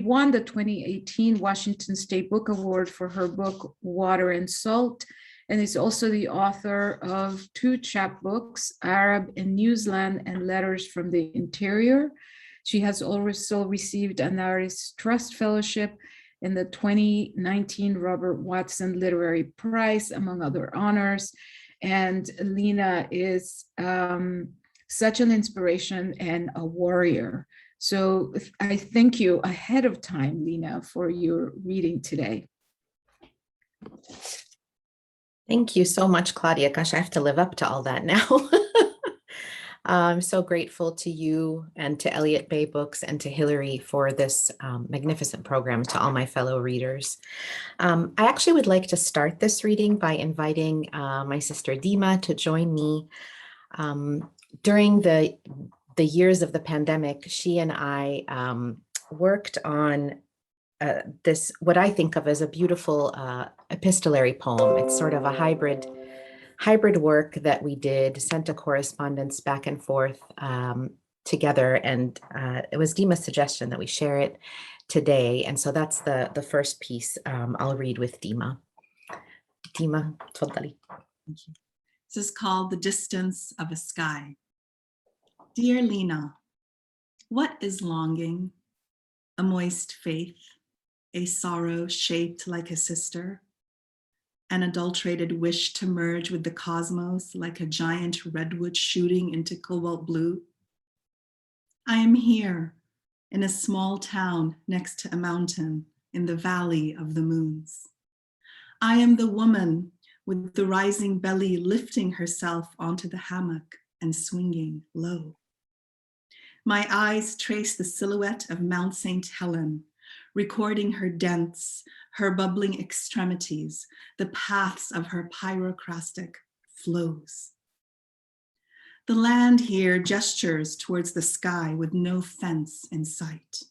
won the 2018 Washington State Book Award for her book Water and Salt, and is also the author of 2 chapbooks, Arab in New Zealand and Letters from the Interior. She has also received an Artist Trust Fellowship in the 2019 Robert Watson Literary Prize, among other honors. And Lena is such an inspiration and a warrior. So I thank you ahead of time, Lena, for your reading today. Thank you so much, Claudia. Gosh, I have to live up to all that now. I'm so grateful to you and to Elliott Bay Books and to Hilary for this magnificent program, to all my fellow readers. I actually would like to start this reading by inviting my sister Deema to join me. During the years of the pandemic, she and I worked on this, what I think of as a beautiful epistolary poem. It's sort of a hybrid work that we did, sent a correspondence back and forth together. And it was Deema's suggestion that we share it today. And so that's the first piece I'll read with Deema. Deema, tfadali. Thank you. This is called The Distance of a Sky. Dear Lena, what is longing? A moist faith, a sorrow shaped like a sister, an adulterated wish to merge with the cosmos like a giant redwood shooting into cobalt blue. I am here in a small town next to a mountain in the valley of the moons. I am the woman with the rising belly lifting herself onto the hammock and swinging low. My eyes trace the silhouette of Mount St. Helen, recording her dents, her bubbling extremities, the paths of her pyroclastic flows. The land here gestures towards the sky with no fence in sight.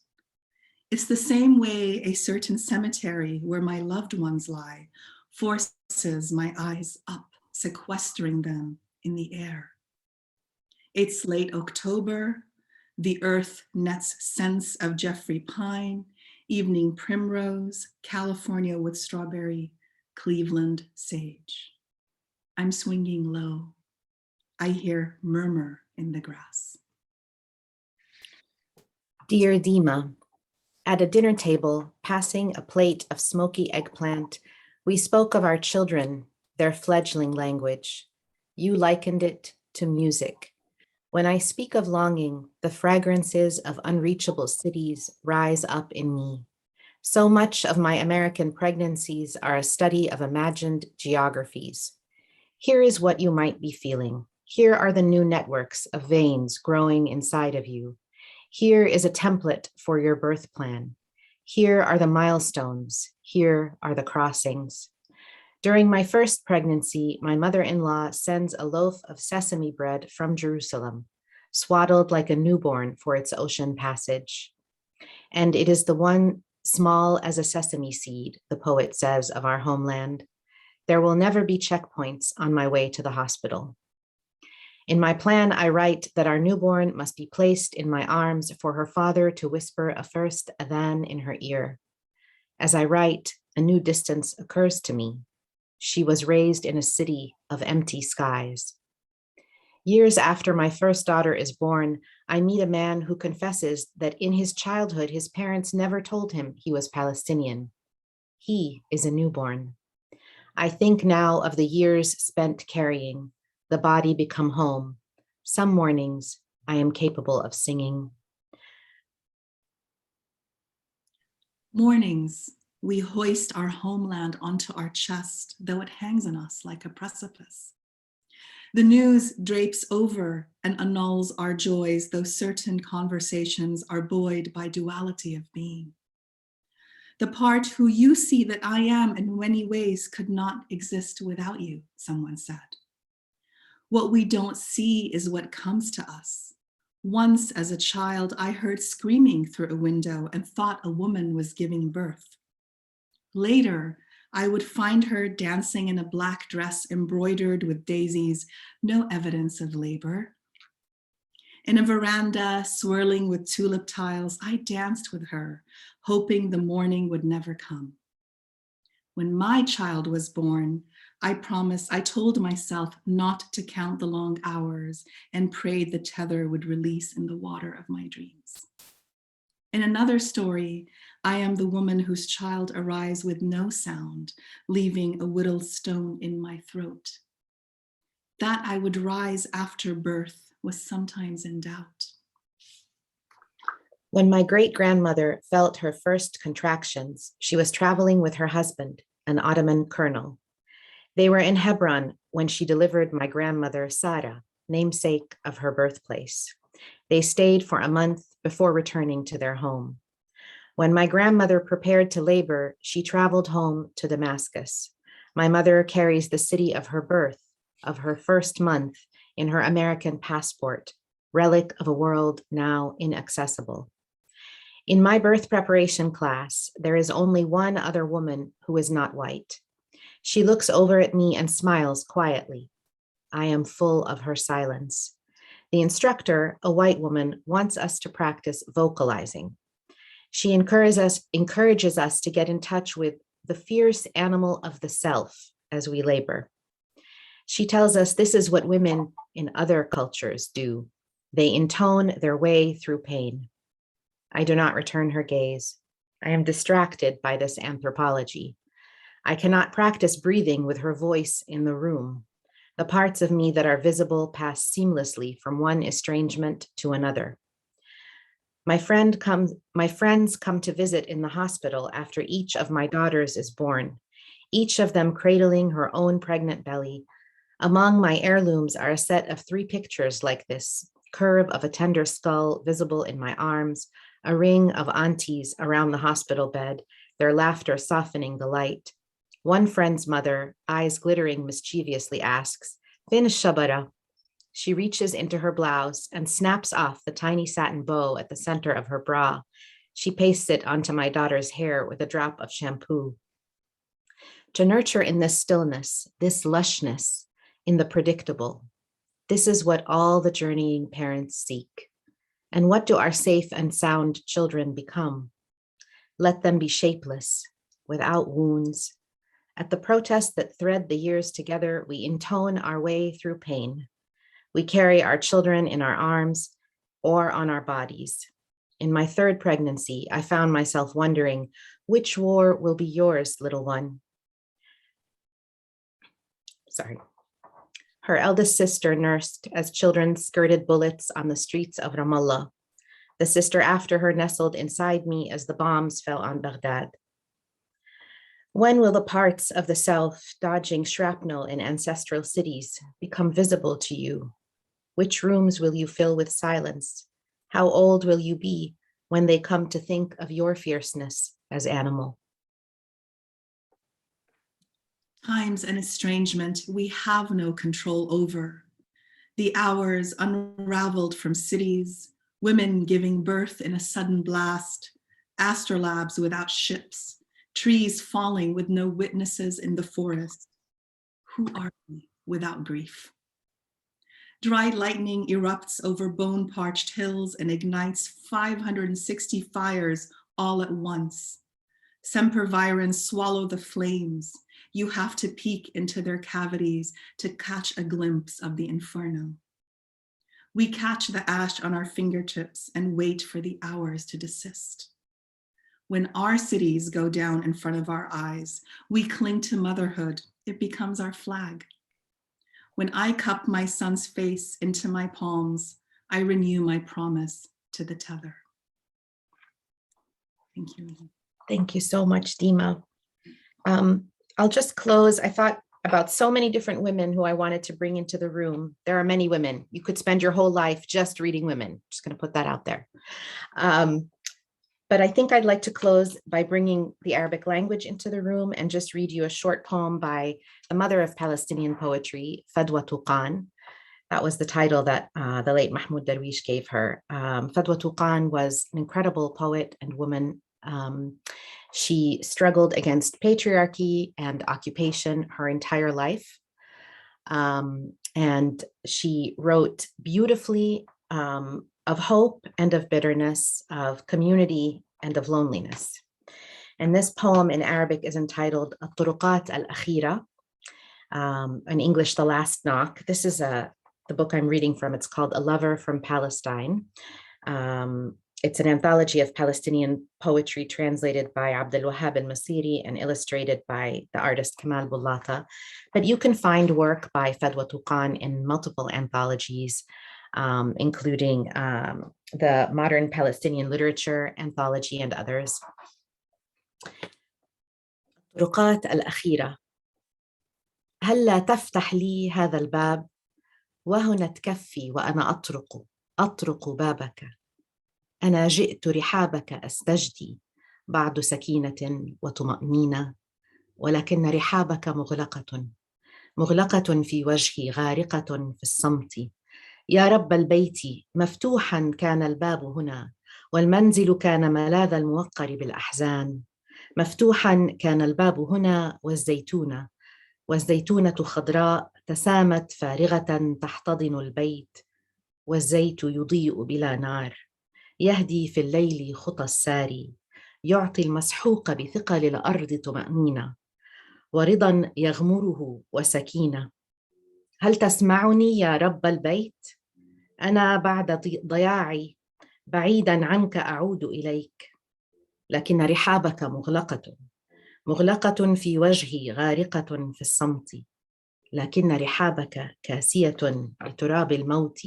It's the same way a certain cemetery where my loved ones lie forces my eyes up, sequestering them in the air. It's late October. The earth nets scents of Jeffrey pine, evening primrose, California with strawberry, Cleveland sage. I'm swinging low. I hear murmur in the grass. Dear Deema, at a dinner table, passing a plate of smoky eggplant, we spoke of our children, their fledgling language. You likened it to music. When I speak of longing, the fragrances of unreachable cities rise up in me. So much of my American pregnancies are a study of imagined geographies. Here is what you might be feeling. Here are the new networks of veins growing inside of you. Here is a template for your birth plan. Here are the milestones. Here are the crossings. During my first pregnancy, my mother-in-law sends a loaf of sesame bread from Jerusalem, swaddled like a newborn for its ocean passage. And it is the one small as a sesame seed, the poet says of our homeland. There will never be checkpoints on my way to the hospital. In my plan, I write that our newborn must be placed in my arms for her father to whisper a first adhan in her ear. As I write, a new distance occurs to me. She was raised in a city of empty skies. Years after my first daughter is born, I meet a man who confesses that in his childhood, his parents never told him he was Palestinian. He is a newborn. I think now of the years spent carrying, the body become home. Some mornings I am capable of singing. Mornings, we hoist our homeland onto our chest, though it hangs on us like a precipice. The news drapes over and annuls our joys, though certain conversations are buoyed by duality of being. The part who you see that I am in many ways could not exist without you, someone said. What we don't see is what comes to us. Once as a child, I heard screaming through a window and thought a woman was giving birth. Later, I would find her dancing in a black dress embroidered with daisies, no evidence of labor. In a veranda swirling with tulip tiles, I danced with her, hoping the morning would never come. When my child was born, I told myself not to count the long hours and prayed the tether would release in the water of my dreams. In another story, I am the woman whose child arrives with no sound, leaving a whittled stone in my throat. That I would rise after birth was sometimes in doubt. When my great-grandmother felt her first contractions, she was traveling with her husband, an Ottoman colonel. They were in Hebron when she delivered my grandmother, Sarah, namesake of her birthplace. They stayed for a month before returning to their home. When my grandmother prepared to labor, she traveled home to Damascus. My mother carries the city of her birth, of her first month, in her American passport, relic of a world now inaccessible. In my birth preparation class, there is only one other woman who is not white. She looks over at me and smiles quietly. I am full of her silence. The instructor, a white woman, wants us to practice vocalizing. She encourages us to get in touch with the fierce animal of the self as we labor. She tells us this is what women in other cultures do. They intone their way through pain. I do not return her gaze. I am distracted by this anthropology. I cannot practice breathing with her voice in the room. The parts of me that are visible pass seamlessly from one estrangement to another. My friends come to visit in the hospital after each of my daughters is born, each of them cradling her own pregnant belly. Among my heirlooms are a set of 3 pictures like this, curve of a tender skull visible in my arms, a ring of aunties around the hospital bed, their laughter softening the light. One friend's mother, eyes glittering mischievously, asks, "Fin shabara?" She reaches into her blouse and snaps off the tiny satin bow at the center of her bra. She pastes it onto my daughter's hair with a drop of shampoo. To nurture in this stillness, this lushness, in the predictable, this is what all the journeying parents seek. And what do our safe and sound children become? Let them be shapeless, without wounds. At the protests that thread the years together, we intone our way through pain. We carry our children in our arms or on our bodies. In my 3rd pregnancy, I found myself wondering, which war will be yours, little one? Sorry. Her eldest sister nursed as children skirted bullets on the streets of Ramallah. The sister after her nestled inside me as the bombs fell on Baghdad. When will the parts of the self dodging shrapnel in ancestral cities become visible to you? Which rooms will you fill with silence? How old will you be when they come to think of your fierceness as animal? Times and estrangement we have no control over. The hours unraveled from cities, women giving birth in a sudden blast, astrolabes without ships, trees falling with no witnesses in the forest. Who are we without grief? Dry lightning erupts over bone-parched hills and ignites 560 fires all at once. Sempervirens swallow the flames. You have to peek into their cavities to catch a glimpse of the inferno. We catch the ash on our fingertips and wait for the hours to desist. When our cities go down in front of our eyes, we cling to motherhood. It becomes our flag. When I cup my son's face into my palms, I renew my promise to the tether. Thank you. Thank you so much, Deema. I'll just close. I thought about so many different women who I wanted to bring into the room. There are many women. You could spend your whole life just reading women. Just going to put that out there. But I think I'd like to close by bringing the Arabic language into the room and just read you a short poem by the mother of Palestinian poetry, Fadwa Tuqan. That was the title that the late Mahmoud Darwish gave her. Fadwa Tuqan was an incredible poet and woman. She struggled against patriarchy and occupation her entire life. And she wrote beautifully of hope and of bitterness, of community and of loneliness. And this poem in Arabic is entitled Al-Turuqat Al-Akhira, in English, The Last Knock. This is the book I'm reading from. It's called A Lover from Palestine. It's an anthology of Palestinian poetry translated by Abdel Wahab al-Masiri and illustrated by the artist Kamal Bullata. But you can find work by Fadwa Tuqan in multiple anthologies, including the Modern Palestinian Literature Anthology and others. الطرقات الأخيرة. هلا تفتح لي هذا الباب وهنت كفي وأنا أطرق بابك. أنا جئت رحابك أستجدي بعد سكينة وطمأنينة، ولكن رحابك مغلقة في وجهي، غارقة في الصمت. يا رب البيت مفتوحا كان الباب هنا، والمنزل كان ملاذ الموقر بالأحزان. مفتوحا كان الباب هنا، والزيتونة خضراء تسامت فارغة تحتضن البيت، والزيت يضيء بلا نار. يهدي في الليل خطى الساري، يعطي المسحوق بثقل الأرض طمأنينة، ورضا يغمره وسكينة. هل تسمعني يا رب البيت؟ أنا بعد ضياعي بعيدا عنك أعود إليك، لكن رحابك مغلقة في وجهي، غارقة في الصمت. لكن رحابك كاسية بتراب الموت.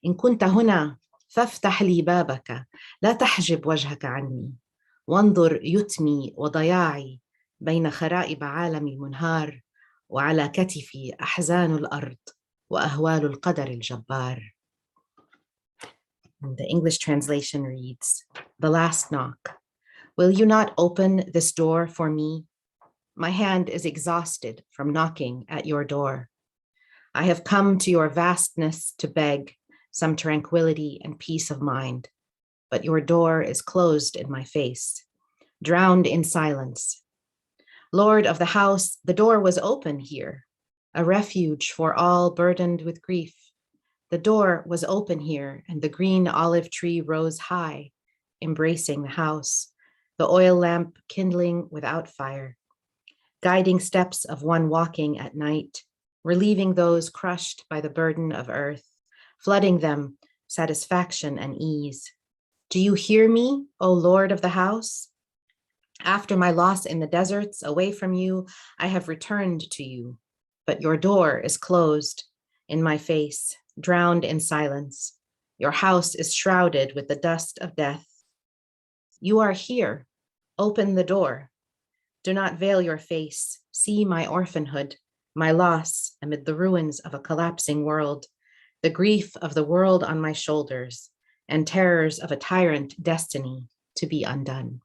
إن كنت هنا فافتح لي بابك، لا تحجب وجهك عني، وانظر يتمي وضياعي بين خرائب عالمي المنهار، وعلى كتفي أحزان الأرض وأهوال القدر الجبار. And the English translation reads, The last knock. Will you not open this door for me? My hand is exhausted from knocking at your door. I have come to your vastness to beg some tranquility and peace of mind, but your door is closed in my face, drowned in silence. Lord of the house, the door was open here, a refuge for all burdened with grief. The door was open here, and the green olive tree rose high, embracing the house, the oil lamp kindling without fire, guiding steps of one walking at night, relieving those crushed by the burden of earth, flooding them satisfaction and ease. Do you hear me, O Lord of the house? After my loss in the deserts, away from you, I have returned to you, but your door is closed in my face, drowned in silence. Your house is shrouded with the dust of death. You are here. Open the door. Do not veil your face. See my orphanhood, my loss amid the ruins of a collapsing world, the grief of the world on my shoulders, and terrors of a tyrant destiny to be undone.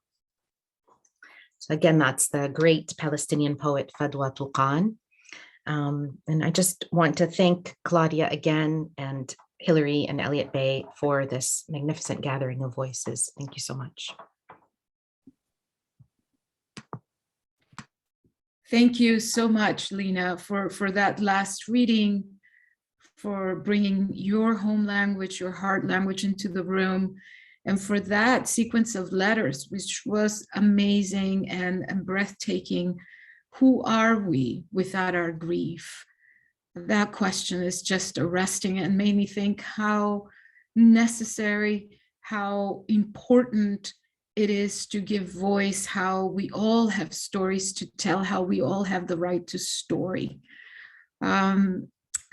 So again, that's the great Palestinian poet Fadwa Tuqan. And I just want to thank Claudia again, and Hilary and Elliott Bay for this magnificent gathering of voices. Thank you so much. Thank you so much, Lena, for that last reading, for bringing your home language, your heart language into the room, and for that sequence of letters, which was amazing and breathtaking. Who are we without our grief? that question is just arresting and made me think how necessary, how important it is to give voice, how we all have stories to tell, how we all have the right to story.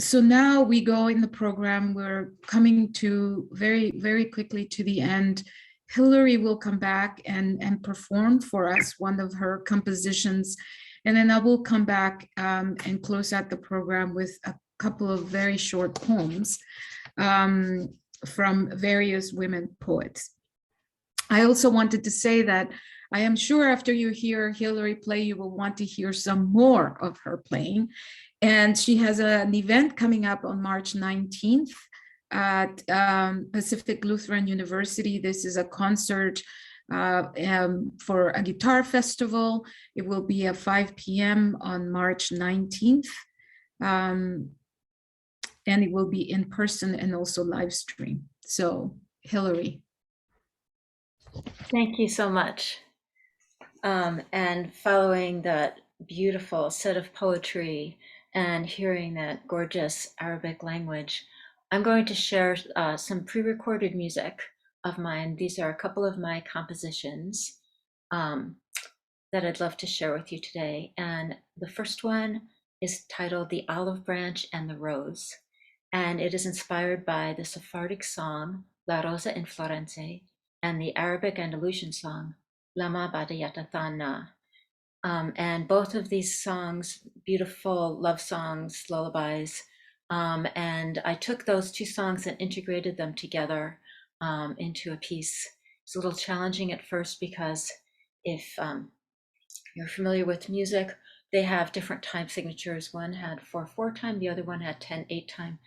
So now we go in the program, we're coming to very quickly to the end. Hilary will come back and perform for us one of her compositions. And then I will come back and close out the program with a couple of very short poems from various women poets. I also wanted to say that I am sure after you hear Hilary play, you will want to hear some more of her playing. And she has an event coming up on March 19th at Pacific Lutheran University. This is a concert for a guitar festival. It will be at 5 p.m. on March 19th. And it will be in person and also live stream. So Hilary. Thank you so much. And following that beautiful set of poetry and hearing that gorgeous Arabic language, I'm going to share some pre-recorded music of mine. These are a couple of my compositions that I'd love to share with you today. And the first one is titled The Olive Branch and the Rose. And it is inspired by the Sephardic song, La Rosa in Florence, and the Arabic Andalusian song, Lama Badayatatana. And both of these songs, beautiful love songs, lullabies, and I took those two songs and integrated them together into a piece. It's a little challenging at first because if you're familiar with music, they have different time signatures. One had 4/4 time, the other one had 10/8 time.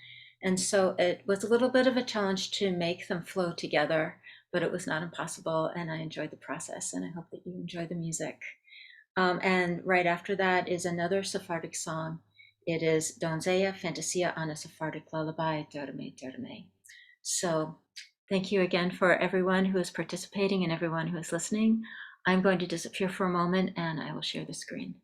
And so it was a little bit of a challenge to make them flow together, but it was not impossible, and I enjoyed the process, and I hope that you enjoy the music. And right after that is another Sephardic song. It is Donzella Fantasia on a Sephardic lullaby, Dorme, Dorme. So thank you again for everyone who is participating and everyone who is listening. I'm going to disappear for a moment and I will share the screen.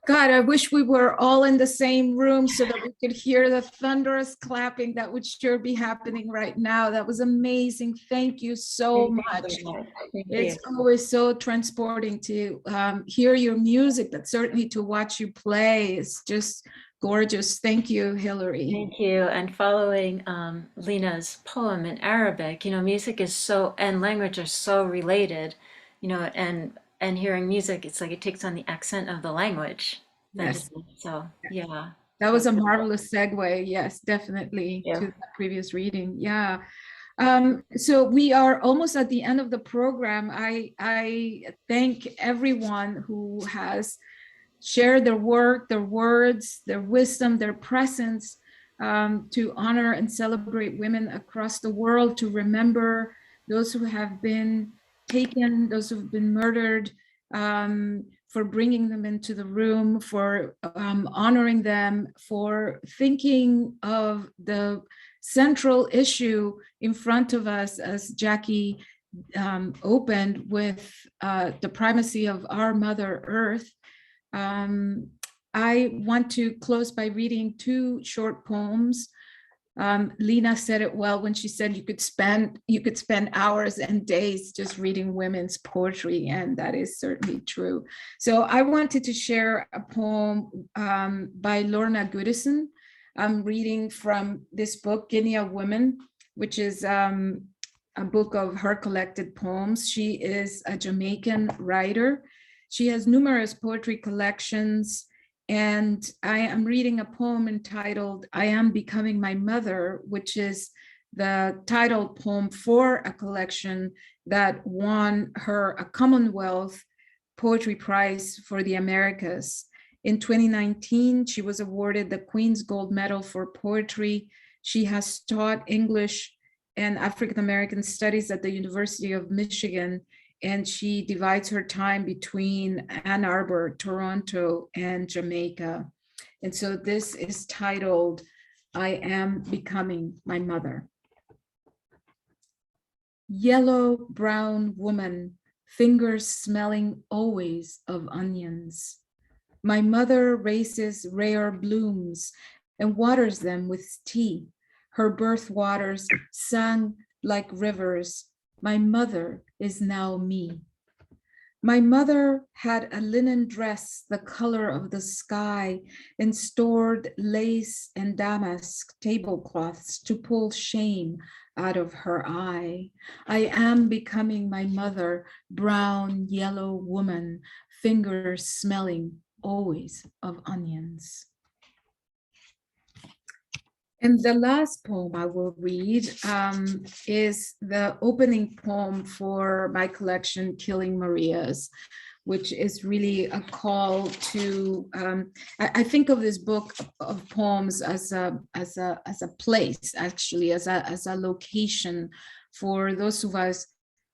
God, I wish we were all in the same room so that we could hear the thunderous clapping that would sure be happening right now. That was amazing. Thank you so much. Thank It's you. always so transporting to hear your music, but certainly to watch you play is just gorgeous. Thank you, Hilary. Thank you. And following Lena's poem in Arabic, music is so, and language are so related, and hearing music, it's like it takes on the accent of the language. Yes. So, yeah. That was a marvelous segue. Yes, definitely Yeah. to the previous reading. Yeah. So we are almost at the end of the program. I thank everyone who has shared their work, their words, their wisdom, their presence to honor and celebrate women across the world, to remember those who have been taken, those who've been murdered, for bringing them into the room, for honoring them, for thinking of the central issue in front of us, as Jackie opened with the primacy of our Mother Earth. I want to close by reading two short poems. Lena said it well when she said you could spend hours and days just reading women's poetry, and that is certainly true. So I wanted to share a poem by Lorna Goodison. I'm reading from this book, Guinea Women, which is a book of her collected poems. She is a Jamaican writer. She has numerous poetry collections, and I am reading a poem entitled I Am Becoming My Mother, which is the title poem for a collection that won her a Commonwealth Poetry Prize for the Americas. In 2019, she was awarded the Queen's Gold Medal for Poetry. She has taught English and African American Studies at the University of Michigan, and she divides her time between Ann Arbor, Toronto, and Jamaica. And so this is titled, I Am Becoming My Mother. Yellow brown woman, fingers smelling always of onions. My mother raises rare blooms and waters them with tea. Her birth waters sang like rivers. My mother is now me. My mother had a linen dress the color of the sky and stored lace and damask tablecloths to pull shame out of her eye. I am becoming my mother, brown, yellow woman, fingers smelling always of onions. And the last poem I will read is the opening poem for my collection, Killing Marias, which is really a call to, I think of this book of poems as a place, actually, as a location for those of us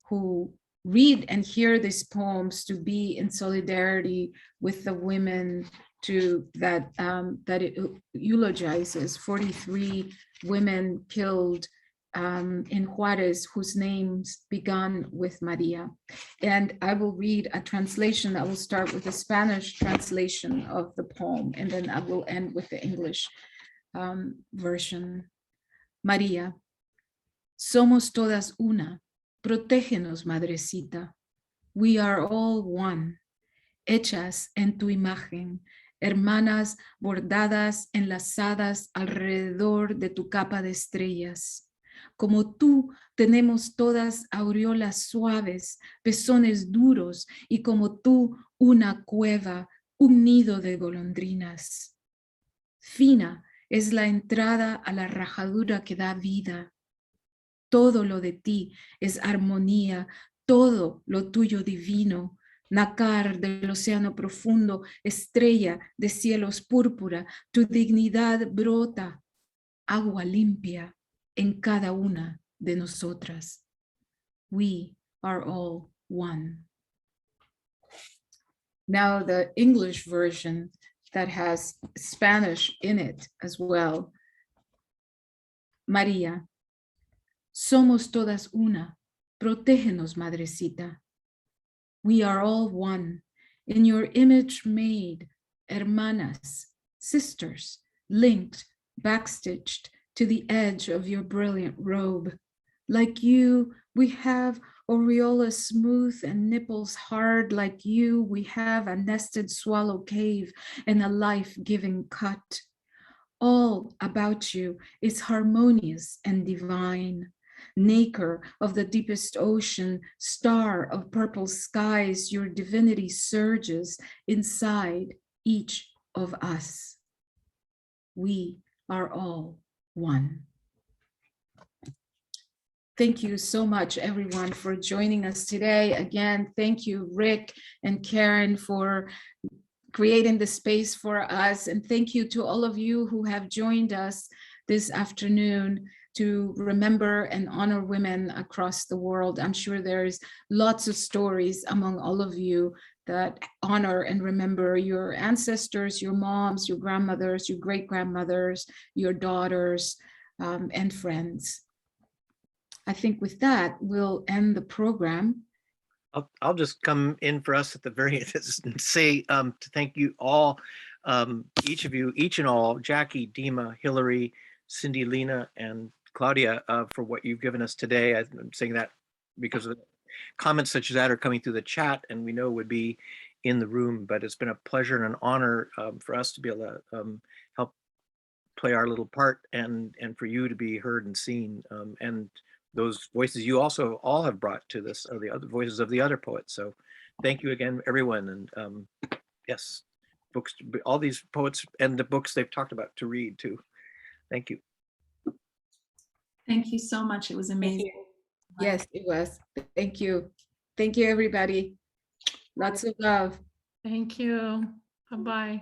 who read and hear these poems to be in solidarity with the women that it eulogizes. 43 women killed in Juarez whose names began with Maria. And I will read a translation. I will start with the Spanish translation of the poem, and then I will end with the English version. María, somos todas una. Protégenos, madrecita. We are all one, hechas en tu imagen, hermanas bordadas, enlazadas alrededor de tu capa de estrellas. Como tú, tenemos todas aureolas suaves, pezones duros, y como tú, una cueva, un nido de golondrinas. Fina es la entrada a la rajadura que da vida. Todo lo de ti es armonía, todo lo tuyo divino. Nácar del océano profundo, estrella de cielos púrpura, tu dignidad brota, agua limpia en cada una de nosotras. We are all one. Now the English version that has Spanish in it as well. María, somos todas una, protégenos, madrecita. We are all one, in your image made, hermanas, sisters, linked, backstitched to the edge of your brilliant robe. Like you, we have aureolas smooth and nipples hard. Like you, we have a nested swallow cave and a life-giving cut. All about you is harmonious and divine. Nacre of the deepest ocean, star of purple skies, your divinity surges inside each of us. We are all one. Thank you so much, everyone, for joining us today. Again, thank you, Rick and Karen, for creating the space for us. And thank you to all of you who have joined us this afternoon to remember and honor women across the world. I'm sure there's lots of stories among all of you that honor and remember your ancestors, your moms, your grandmothers, your great-grandmothers, your daughters, and friends. I think with that, we'll end the program. I'll just come in for us at the very end and say to thank you all, each of you, each and all, Jackie, Deema, Hilary, Cindy, Lena, and Claudia, for what you've given us today. I'm saying that because of comments such as that are coming through the chat and we know would be in the room, but it's been a pleasure and an honor for us to be able to help play our little part and for you to be heard and seen. And those voices you also all have brought to this, or the other voices of the other poets. So thank you again, everyone. And yes, books, all these poets and the books they've talked about to read too. Thank you. Thank you so much. It was amazing. Yes, it was. Thank you. Thank you, everybody. Lots of love. Thank you. Bye-bye.